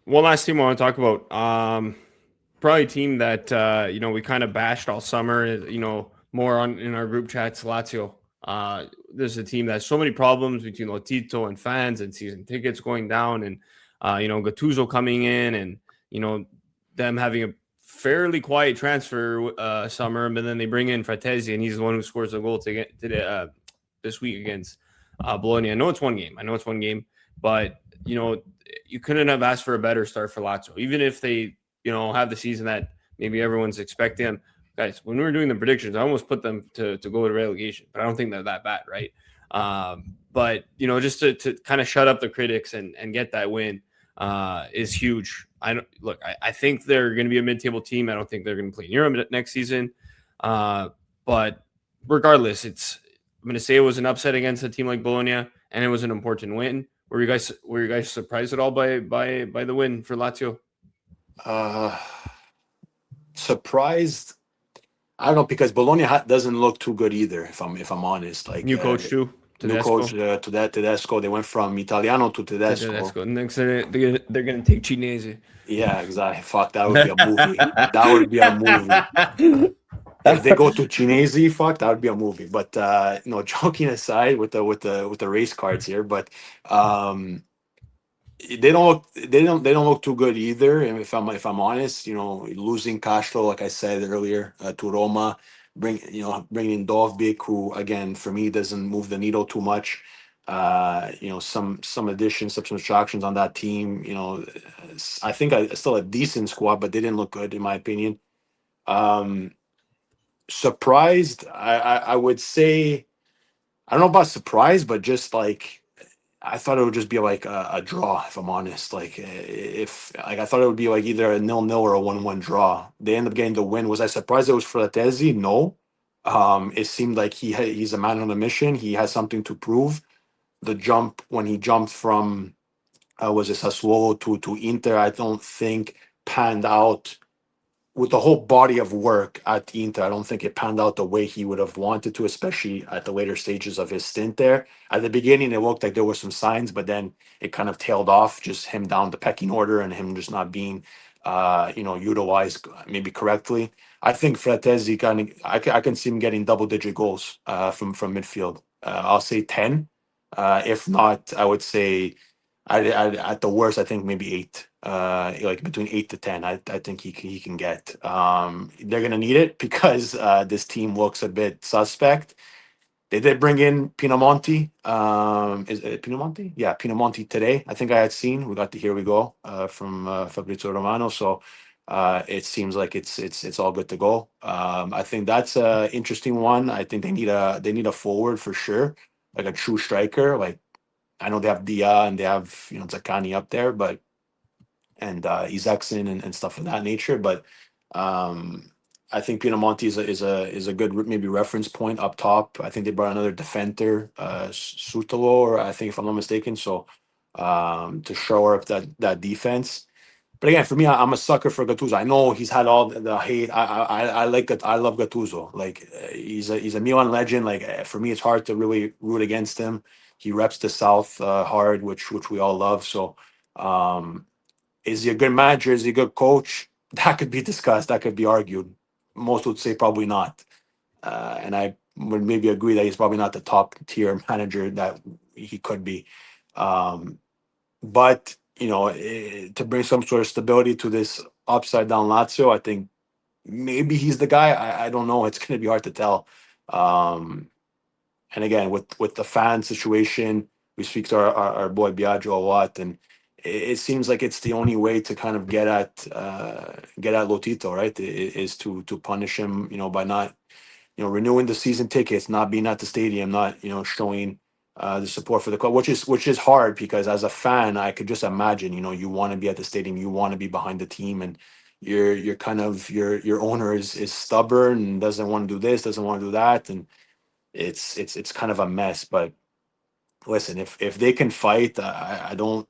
One last team I want to talk about. Probably a team that we kind of bashed all summer. More in our group chats. Lazio. There's a team that has so many problems between Lotito and fans and season tickets going down, and Gattuso coming in, and them having a fairly quiet transfer summer, but then they bring in Fratesi, and he's the one who scores the goal today this week against Bologna. I know it's one game, but you couldn't have asked for a better start for Lazio, even if they have the season that maybe everyone's expecting them. Guys, when we were doing the predictions, I almost put them to go to relegation, but I don't think they're that bad, right? But just to kind of shut up the critics and get that win is huge. I think they're going to be a mid-table team. I don't think they're going to play in Europe next season. But regardless, I'm going to say it was an upset against a team like Bologna, and it was an important win. Were you guys surprised at all by the win for Lazio? Surprised. I don't know, because Bologna doesn't look too good either. If I'm honest, like New coach too. new coach Tedesco. They went from Italiano to Tedesco. Next they're gonna take Chinese. Yeah, exactly. Fuck, that would be a movie. That would be a movie. If they go to Chinese, fuck, that would be a movie. But joking aside with the race cards here, but they don't look too good either. And if I'm honest, losing Castro, like I said earlier, to Roma, bringing in Dovbyk, who again for me doesn't move the needle too much. Some additions, some subtractions on that team. I think still a decent squad, but they didn't look good in my opinion. Surprised, I would say, I don't know about surprised, but just like I thought it would just be like a draw, if I'm honest. Like I thought it would be like either a 0-0 or a 1-1 draw. They end up getting the win. Was I surprised it was Fratesi? No. It seemed like he's a man on a mission. He has something to prove. The jump when he jumped from was it Sassuolo to Inter, I don't think panned out with the whole body of work at Inter. I don't think it panned out the way he would have wanted to, especially at the later stages of his stint there. At the beginning, it looked like there were some signs, but then it kind of tailed off, just him down the pecking order and him just not being, utilized maybe correctly. I think Fratesi I can see him getting double-digit goals from midfield. I'll say 10. If not, I would say at the worst, I think maybe 8. Like between 8 to 10, I think he can get. They're gonna need it because this team looks a bit suspect. They did bring in Pinamonti. Is it Pinamonti? Yeah, Pinamonti today. I think I had seen. We got the here we go from Fabrizio Romano. So it seems like it's all good to go. I think that's a interesting one. I think they need a forward for sure, like a true striker. Like I know they have Dia and they have Zaccani up there, but and Isaacson and stuff of that nature. But I think Pinamonti is a good maybe reference point up top. I think they brought another defender, Sutalo, or I think if I'm not mistaken. So to shore up that defense. But again, for me, I'm a sucker for Gattuso. I know he's had all the hate. I like it. I love Gattuso. Like he's a Milan legend. Like for me, it's hard to really root against him. He reps the South hard, which we all love. So, is he a good manager? Is he a good coach? That could be discussed. That could be argued. Most would say probably not. And I would maybe agree that he's probably not the top tier manager that he could be. But to bring some sort of stability to this upside down Lazio, I think maybe he's the guy. I don't know. It's going to be hard to tell. And again, with the fan situation, we speak to our boy Biagio a lot, and it seems like it's the only way to kind of get at Lotito, right? Is to punish him, by not renewing the season tickets, not being at the stadium, not showing the support for the club, which is hard because as a fan, I could just imagine, you want to be at the stadium, you want to be behind the team, and you're kind of your owner is stubborn and doesn't want to do this, doesn't want to do that, and it's kind of a mess. But listen, if they can fight, I don't.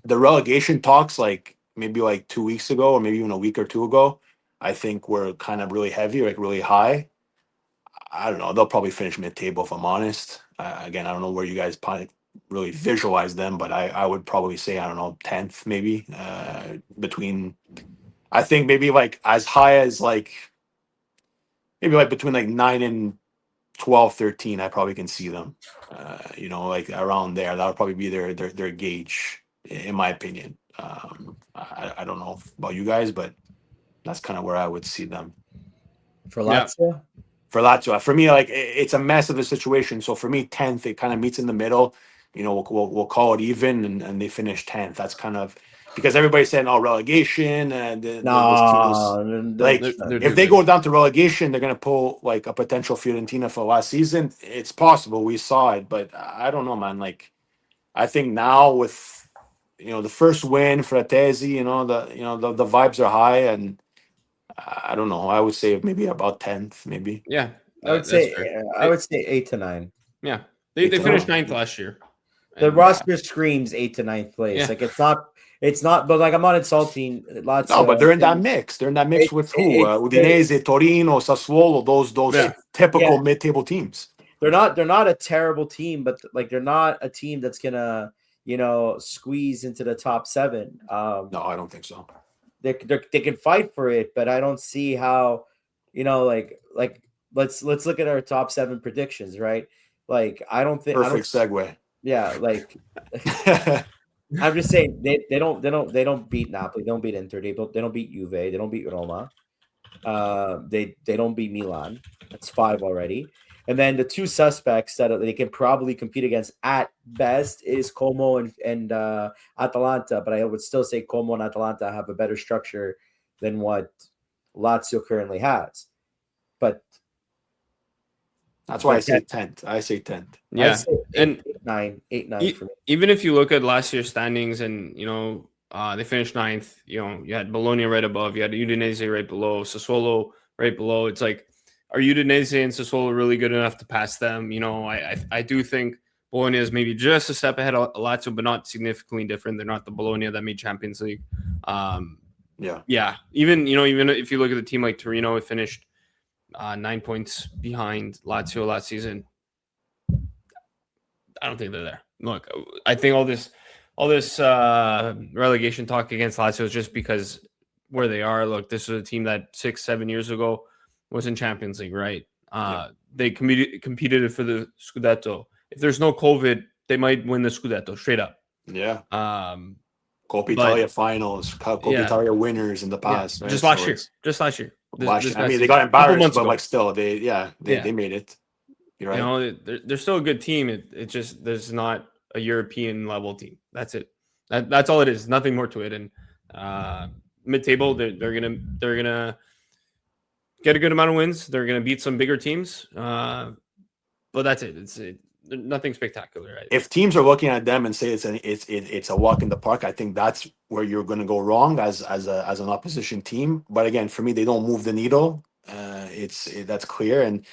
The relegation talks, like maybe like 2 weeks ago, or maybe even a week or two ago, I think were kind of really heavy, like really high. I don't know. They'll probably finish mid-table if I'm honest. Again, I don't know where you guys probably really visualize them, but I would probably say, I don't know, 10th maybe. Between, I think maybe like as high as like maybe like between like 9 and 12, 13. I probably can see them. Like around there. That would probably be their gauge, in my opinion. I don't know about you guys, but that's kind of where I would see them. For Lazio? For Lazio, for me, like it's a mess of a situation. So for me, 10th, it kind of meets in the middle. We'll call it even, and they finish 10th. That's kind of because everybody's saying, "Oh, relegation," and this team is like, if they go down to relegation, they're gonna pull like a potential Fiorentina for last season. It's possible. We saw it, but I don't know, man. Like, I think now with the first win for Atezi, the vibes are high, and I don't know. I would say maybe about 10th, maybe. Yeah, I would say 8 to 9. Yeah, they finished 9th last year. The roster screams 8 to 9th place. Yeah. Like it's not. But like I'm not insulting Lazio. No, but they're in that mix. They're in that mix with who? Udinese, Torino, Sassuolo. Those typical mid-table teams. They're not a terrible team, but like they're not a team that's gonna squeeze into the top 7. No, I don't think so. They can fight for it, but I don't see how. Like let's look at our top 7 predictions, right? Like I don't think perfect segue. Yeah, like I'm just saying they don't beat Napoli, they don't beat Inter, they don't beat Juve, they don't beat Roma, they don't beat Milan. That's 5 already. And then the 2 suspects that they can probably compete against at best is Como and Atalanta, but I would still say Como and Atalanta have a better structure than what Lazio currently has. But that's why I say 10th. I say 10th. Yeah, and 8, 9 for me. Even if you look at last year's standings, and they finished 9th. You had Bologna right above, you had Udinese right below, Sassuolo right below. It's like, are Udinese and Sassuolo really good enough to pass them? I do think Bologna is maybe just a step ahead of Lazio, but not significantly different. They're not the Bologna that made Champions League. Yeah. Even if you look at the team like Torino, it finished 9 points behind Lazio last season. I don't think they're there. Look, I think all this relegation talk against Lazio is just because where they are. Look, this was a team that 6-7 years ago was in Champions League, right? They competed for the Scudetto. If there's no COVID, they might win the Scudetto straight up. Yeah. Coppa Italia finals, Coppa Italia winners in the past. Yeah. Right? Just last year. I mean, they got embarrassed, but like still, they made it. You're right. They're still a good team. It just there's not a European level team. That's it. That's all it is. Nothing more to it. And mid-table, they're gonna get a good amount of wins. They're gonna beat some bigger teams. But that's it. It's nothing spectacular. Right? If teams are looking at them and say it's a walk in the park, I think that's where you're going to go wrong as an opposition team. But again, for me, they don't move the needle. That's clear. And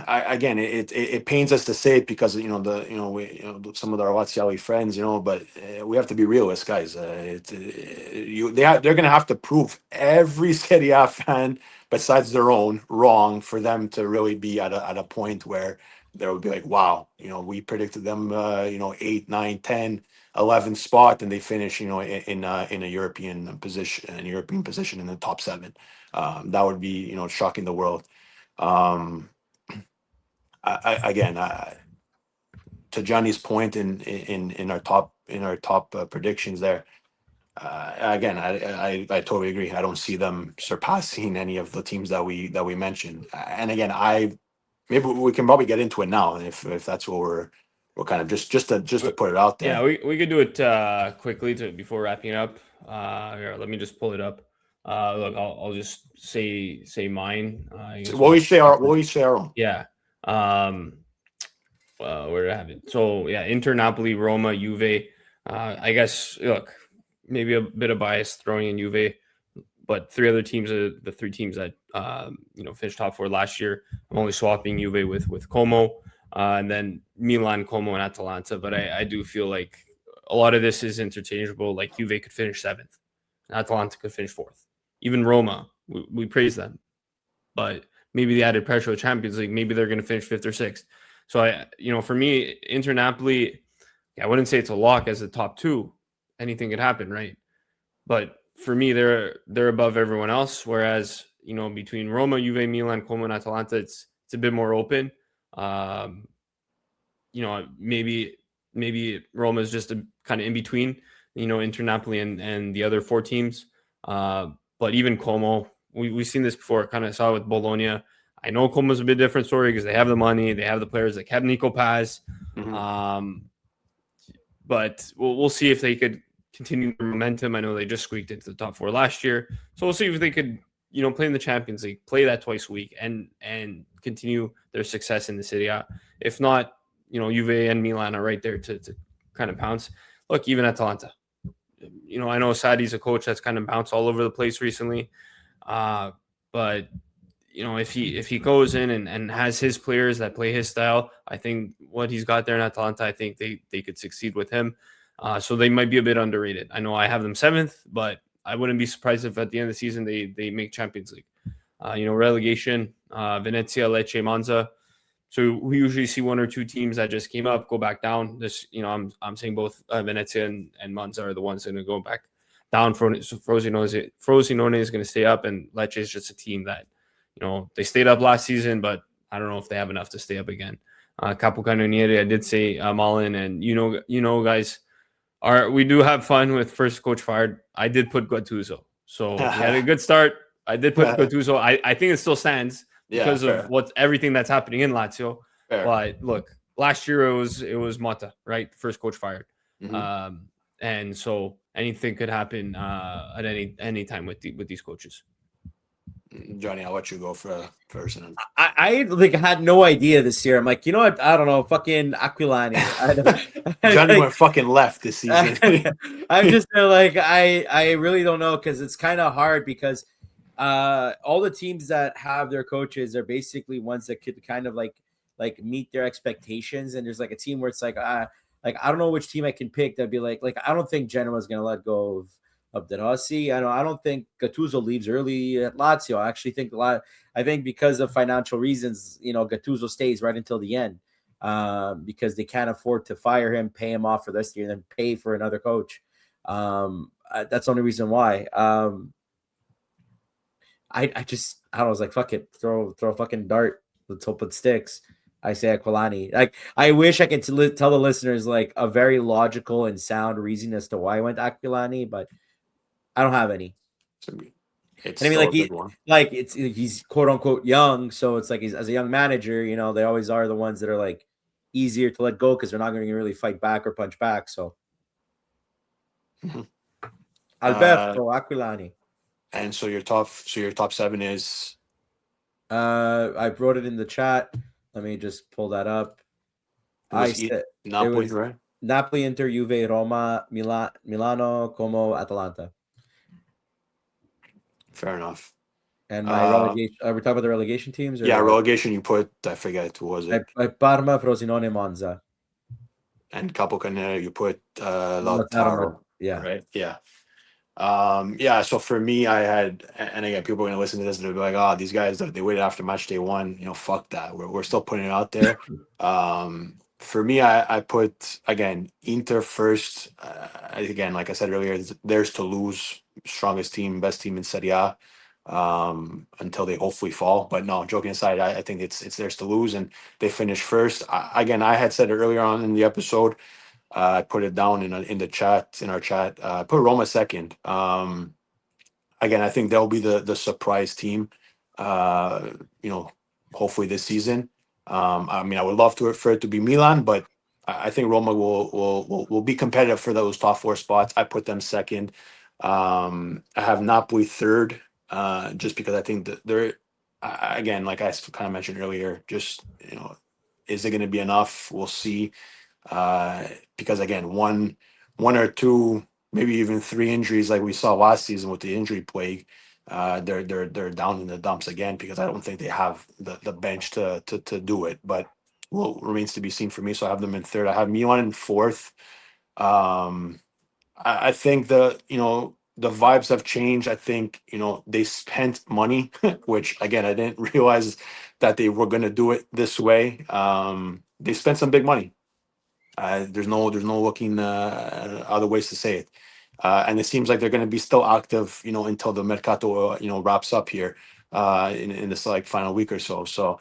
again, it pains us to say it because some of our Laziali friends, but we have to be realists, guys. They're going to have to prove every Serie A fan besides their own wrong for them to really be at a point where they would be like, wow, we predicted them, 8, 9, 10, 11 spot, and they finish, in a European position in the top 7. That would be, shocking the world. Again, to Johnny's point in our top predictions there. Again, I totally agree. I don't see them surpassing any of the teams that we mentioned. And again, maybe we can probably get into it now if that's what we're kind of just to put it out there. Yeah, we could do it quickly before wrapping up. Here, let me just pull it up. Look, I'll just say mine. We'll each say our own. Yeah. Where did I have it? So yeah, Inter, Napoli, Roma, Juve. I guess look, maybe a bit of bias throwing in Juve, but 3 other teams are the 3 teams that finished top 4 last year. I'm only swapping Juve with Como, and then Milan, Como, and Atalanta. But I do feel like a lot of this is interchangeable. Like Juve could finish 7th, Atalanta could finish 4th. Even Roma, we praise them, but maybe the added pressure of Champions League, maybe they're going to finish 5th or 6th. So for me, Inter, Napoli, I wouldn't say it's a lock as the top 2. Anything could happen, right? But for me, they're above everyone else. Whereas between Roma, Juve, Milan, Como, and Atalanta, it's a bit more open. Maybe Roma is just a kind of in between. Inter, Napoli, and the other 4 teams. But even Como, we've seen this before. Kind of saw it with Bologna. I know Como's a bit different story because they have the money, they have the players like have Nico Paz. Mm-hmm. But we'll see if they could continue the momentum. I know they just squeaked into the top 4 last year, so we'll see if they could, play in the Champions League, play that twice a week, and continue their success in the Serie A. If not, Juve and Milan are right there to kind of pounce. Look, even Atalanta. I know Sadi's a coach that's kind of bounced all over the place recently, but if he goes in and has his players that play his style, I think what he's got there in Atalanta, I think they could succeed with him. So they might be a bit underrated. I know I have them 7th, but I wouldn't be surprised if at the end of the season they make Champions League. Relegation, Venezia, Lecce, Monza. So we usually see 1 or 2 teams that just came up, go back down. This, I'm saying both Venezia and Monza are the ones that are going to go back down. Frosinone is going to stay up, and Lecce is just a team that, they stayed up last season, but I don't know if they have enough to stay up again. Capocannoniere, I did say Malen, and guys, we do have fun with first coach fired. I did put Gattuso, so we had a good start. I did put Gattuso. I think it still stands because of everything that's happening in Lazio. Fair. But look, last year it was Motta, right? First coach fired, and so anything could happen at any time with these coaches. Johnny, I'll let you go for first. I had no idea this year. I'm like, what? I don't know, fucking Aquilani. Johnny went fucking left this season. I'm just like, I really don't know because it's kind of hard because all the teams that have their coaches are basically ones that could kind of like meet their expectations. And there's like a team where it's like I don't know which team I can pick. That'd be like I don't think Genoa is gonna let go of De Rossi. I don't think Gattuso leaves early at Lazio. I actually think I think because of financial reasons, Gattuso stays right until the end because they can't afford to fire him, pay him off for this year, and then pay for another coach. That's the only reason why. I was like, fuck it, throw a fucking dart. Let's hope it sticks. I say Aquilani. Like, I wish I could tell the listeners like a very logical and sound reason as to why I went Aquilani, but I don't have any. He's quote unquote young, so it's like he's as a young manager, they always are the ones that are like easier to let go because they're not going to really fight back or punch back. So Alberto Aquilani. And so your top 7 is I wrote it in the chat. Let me just pull that up. Napoli, right? Napoli, Inter, Juve, Roma, Milano, Como, Atalanta. Fair enough. And my relegation. Are we talking about the relegation teams? Or Yeah, relegation. You put, I forget who was it, Parma, Frosinone, Monza, and Capocanere. You put Lautaro. Lautaro, Yeah. right? Yeah. Yeah, so for me, I had, and again, people are gonna listen to this and they'll be like, "Oh, these guys, they waited after match day one." Fuck that. We're still putting it out there. For me, I put again Inter first. Again, like I said earlier, it's theirs to lose. Strongest team, best team in Serie A. Until they hopefully fall. But no, joking aside, I think it's theirs to lose, and they finish first. Again, I had said it earlier on in the episode. I put it down in the chat, in our chat. I put Roma second. Again, I think they'll be the surprise team. Uh, you know, hopefully this season. I mean, I would love for it to be Milan, but I think Roma will be competitive for those top four spots. I put them second. I have Napoli third, just because I think that they're again, like I kind of mentioned earlier, just is it going to be enough? We'll see. Uh, because again, one or two, maybe even three injuries like we saw last season with the injury plague, they're down in the dumps again because I don't think they have the bench to do it. But well, remains to be seen for me. So I have them in third. I have Milan in fourth. Um, I think the vibes have changed. I think they spent money, which again I didn't realize that they were going to do it this way. They spent some big money. There's no looking other ways to say it. And it seems like they're going to be still active, until the mercato, wraps up here in this like final week or so. So,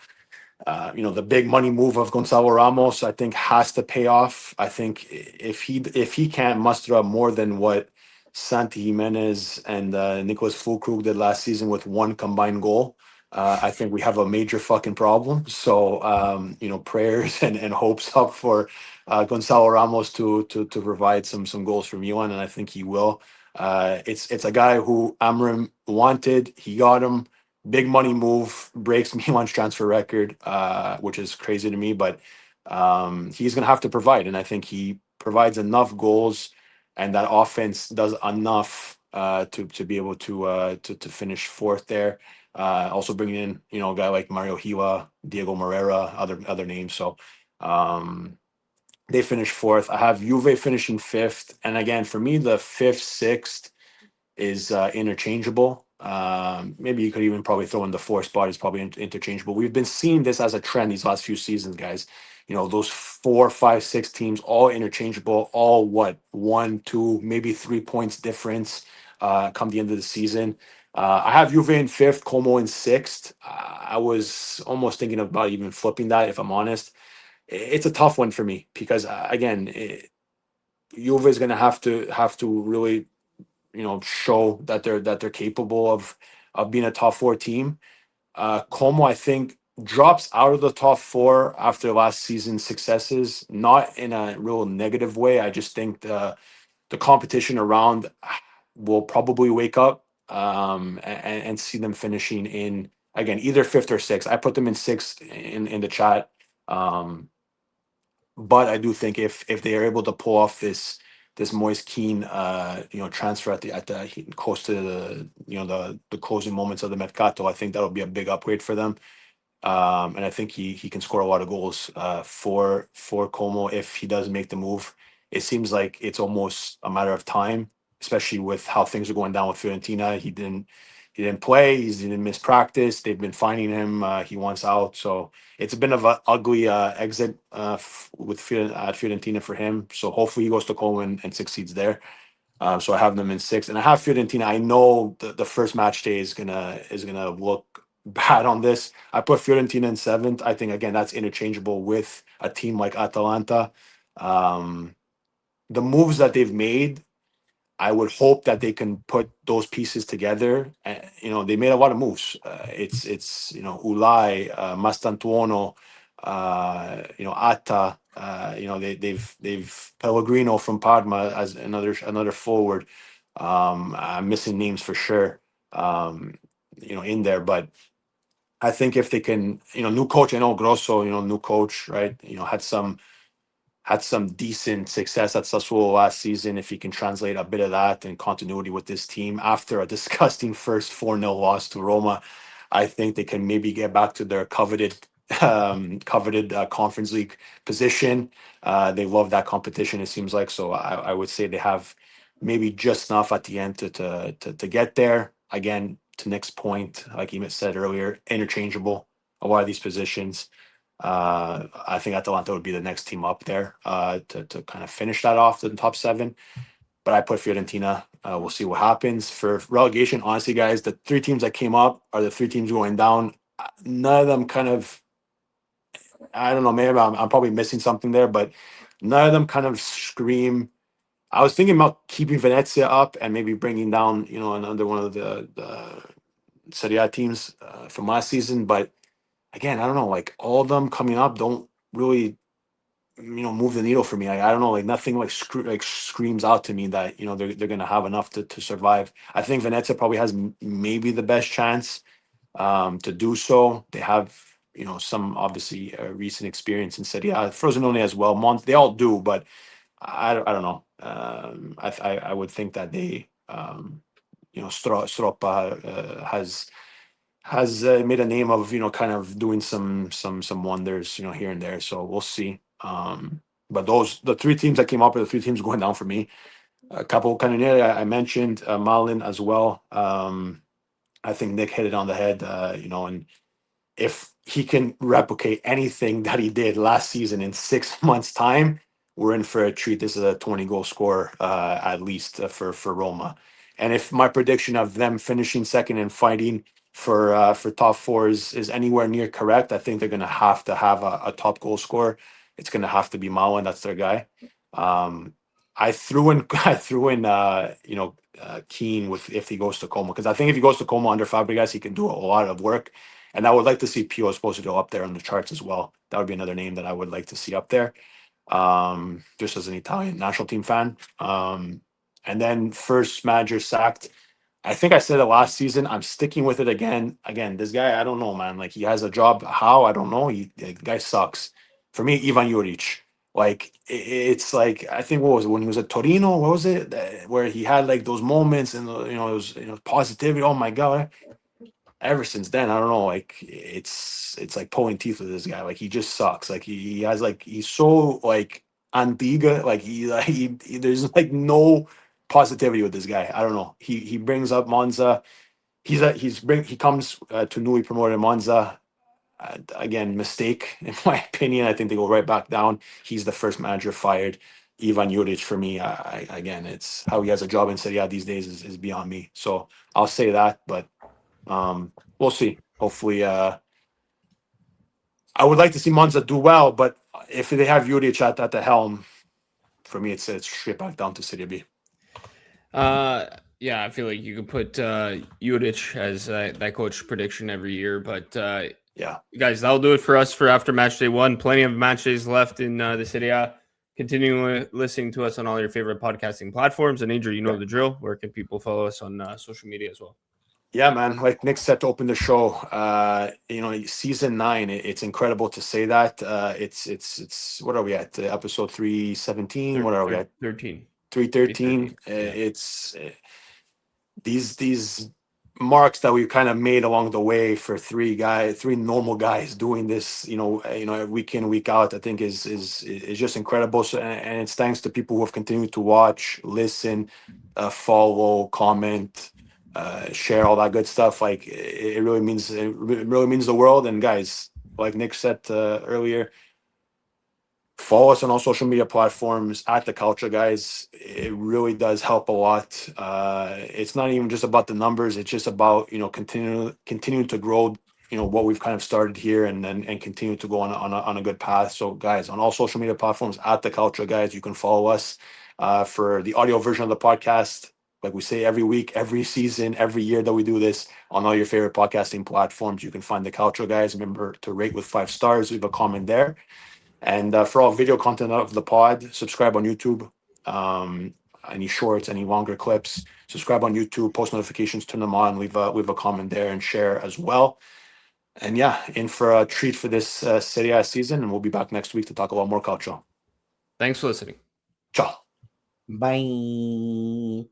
the big money move of Gonzalo Ramos, I think, has to pay off. I think if he can't muster up more than what Santi Jimenez and Nicolas Fulkrug did last season with one combined goal, I think we have a major fucking problem. So, prayers and hopes up for Gonzalo Ramos to provide some goals for Milan, and I think he will. It's a guy who Amram wanted. He got him. Big money move, breaks Milan's transfer record, which is crazy to me. But he's going to have to provide, and I think he provides enough goals, and that offense does enough to be able to finish fourth there. Also bringing in a guy like Mario Hila, Diego Moreira, other names. So they finished fourth. I have Juve finishing fifth, and again for me the fifth, sixth is interchangeable. Maybe you could even probably throw in the fourth spot is probably interchangeable. We've been seeing this as a trend these last few seasons, guys. Those 4, 5, 6 teams, all interchangeable, all what 1, 2, maybe 3 points difference come the end of the season. I have Juve in fifth, Como in sixth. I was almost thinking about even flipping that, if I'm honest. It's a tough one for me because again, Juve is going to have to really show that they're capable of being a top four team. Como, I think, drops out of the top four after last season's successes, not in a real negative way. I just think the competition around will probably wake up and see them finishing in again either fifth or sixth. I put them in sixth in the chat. But I do think if they are able to pull off this Moise Kean transfer at the close to the closing moments of the Mercato, I think that'll be a big upgrade for them. And I think he can score a lot of goals for Como if he does make the move. It seems like it's almost a matter of time, especially with how things are going down with Fiorentina. He didn't play. He didn't miss practice. They've been finding him. He wants out. So it's a bit of an ugly exit at Fiorentina for him. So hopefully he goes to Como and succeeds there. So I have them in sixth, and I have Fiorentina. I know the first match day is gonna look bad on this. I put Fiorentina in seventh. I think again that's interchangeable with a team like Atalanta. The moves that they've made, I would hope that they can put those pieces together. They made a lot of moves. It's Ulai, Mastantuono, Atta. They've Pellegrino from Parma as another forward. I'm missing names for sure. In there, but I think if they can, new coach. I know Grosso, new coach, right? had some decent success at Sassuolo last season. If he can translate a bit of that and continuity with this team after a disgusting first 4-0 loss to Roma, I think they can maybe get back to their coveted Conference League position. They love that competition, it seems like. So I would say they have maybe just enough at the end to get there. Again, to Nick's point, like he said earlier, interchangeable, a lot of these positions. I think Atalanta would be the next team up there to kind of finish that off in the top 7. But I put Fiorentina. We'll see what happens. For relegation, honestly, guys, the 3 teams that came up are the 3 teams going down. None of them kind of, I don't know, maybe I'm probably missing something there, but none of them kind of scream. I was thinking about keeping Venezia up and maybe bringing down, another one of the Serie A teams from last season. But again, I don't know, like all of them coming up don't really, move the needle for me. I don't know, like nothing like screams out to me that they're going to have enough to survive. I think Venezia probably has maybe the best chance to do so. They have some obviously recent experience in Serie A, Frosinone as well. They all do, but I don't know. I would think that they Stroppa has made a name of kind of doing some wonders here and there. So we'll see. But the 3 teams that came up are the 3 teams going down for me. A couple kind of near I mentioned Malen as well. I think Nick hit it on the head. And if he can replicate anything that he did last season in 6 months' time, we're in for a treat. This is a 20-goal scorer at least for Roma. And if my prediction of them finishing second and fighting for top 4 is anywhere near correct, I think they're going to have a top goal scorer. It's going to have to be Malen. That's their guy. I threw in Keane with if he goes to Como, because I think if he goes to Como under Fabregas, he can do a lot of work. And I would like to see Pio Esposito up there on the charts as well. That would be another name that I would like to see up there, just as an Italian national team fan. And then first manager sacked. I think I said it last season. I'm sticking with it again. Again, this guy, I don't know, man. Like he has a job. How? I don't know. The guy sucks. For me, Ivan Juric. Like it's like I think what was it when he was at Torino? What was it where he had like those moments and it was positivity. Oh my god! Ever since then, I don't know. Like it's like pulling teeth with this guy. Like he just sucks. Like he has like he's so like Antigua. Like there's like no positivity with this guy. I don't know. He brings up Monza. He comes to newly promoted Monza. Again, mistake in my opinion. I think they go right back down. He's the first manager fired. Ivan Juric for me. Again, it's how he has a job in Serie A these days is beyond me. So I'll say that, but we'll see. Hopefully, I would like to see Monza do well, but if they have Juric at the helm, for me, it's straight back down to Serie B. Yeah, I feel like you could put Juric as that coach prediction every year, but yeah, guys, that'll do it for us for after match day 1. Plenty of match days left in the Serie A. Continue listening to us on all your favorite podcasting platforms. And Adrian, you know the drill. Where can people follow us on social media as well? Yeah, man. Like Nick said to open the show, season 9. It's incredible to say that. It's what are we at? Episode 317. What are we at? 13. 313. Yeah. It's these marks that we've kind of made along the way for 3 normal guys doing this, week in, week out. I think is just incredible. So, and it's thanks to people who have continued to watch, listen, follow, comment, share all that good stuff. Like it really means the world. And guys, like Nick said earlier, follow us on all social media platforms at the Calcio, guys. It really does help a lot. It's not even just about the numbers. It's just about continuing to grow. What we've kind of started here, and continue to go on a good path. So, guys, on all social media platforms at the Calcio, guys, you can follow us for the audio version of the podcast. Like we say every week, every season, every year that we do this, on all your favorite podcasting platforms, you can find the Calcio, guys. Remember to rate with 5 stars. Leave a comment there. And for all video content of the pod, subscribe on YouTube. Any shorts, any longer clips, subscribe on YouTube, post notifications, turn them on, leave a comment there, and share as well. And yeah, in for a treat for this Serie A season, and we'll be back next week to talk a lot more Calcio. Thanks for listening. Ciao. Bye.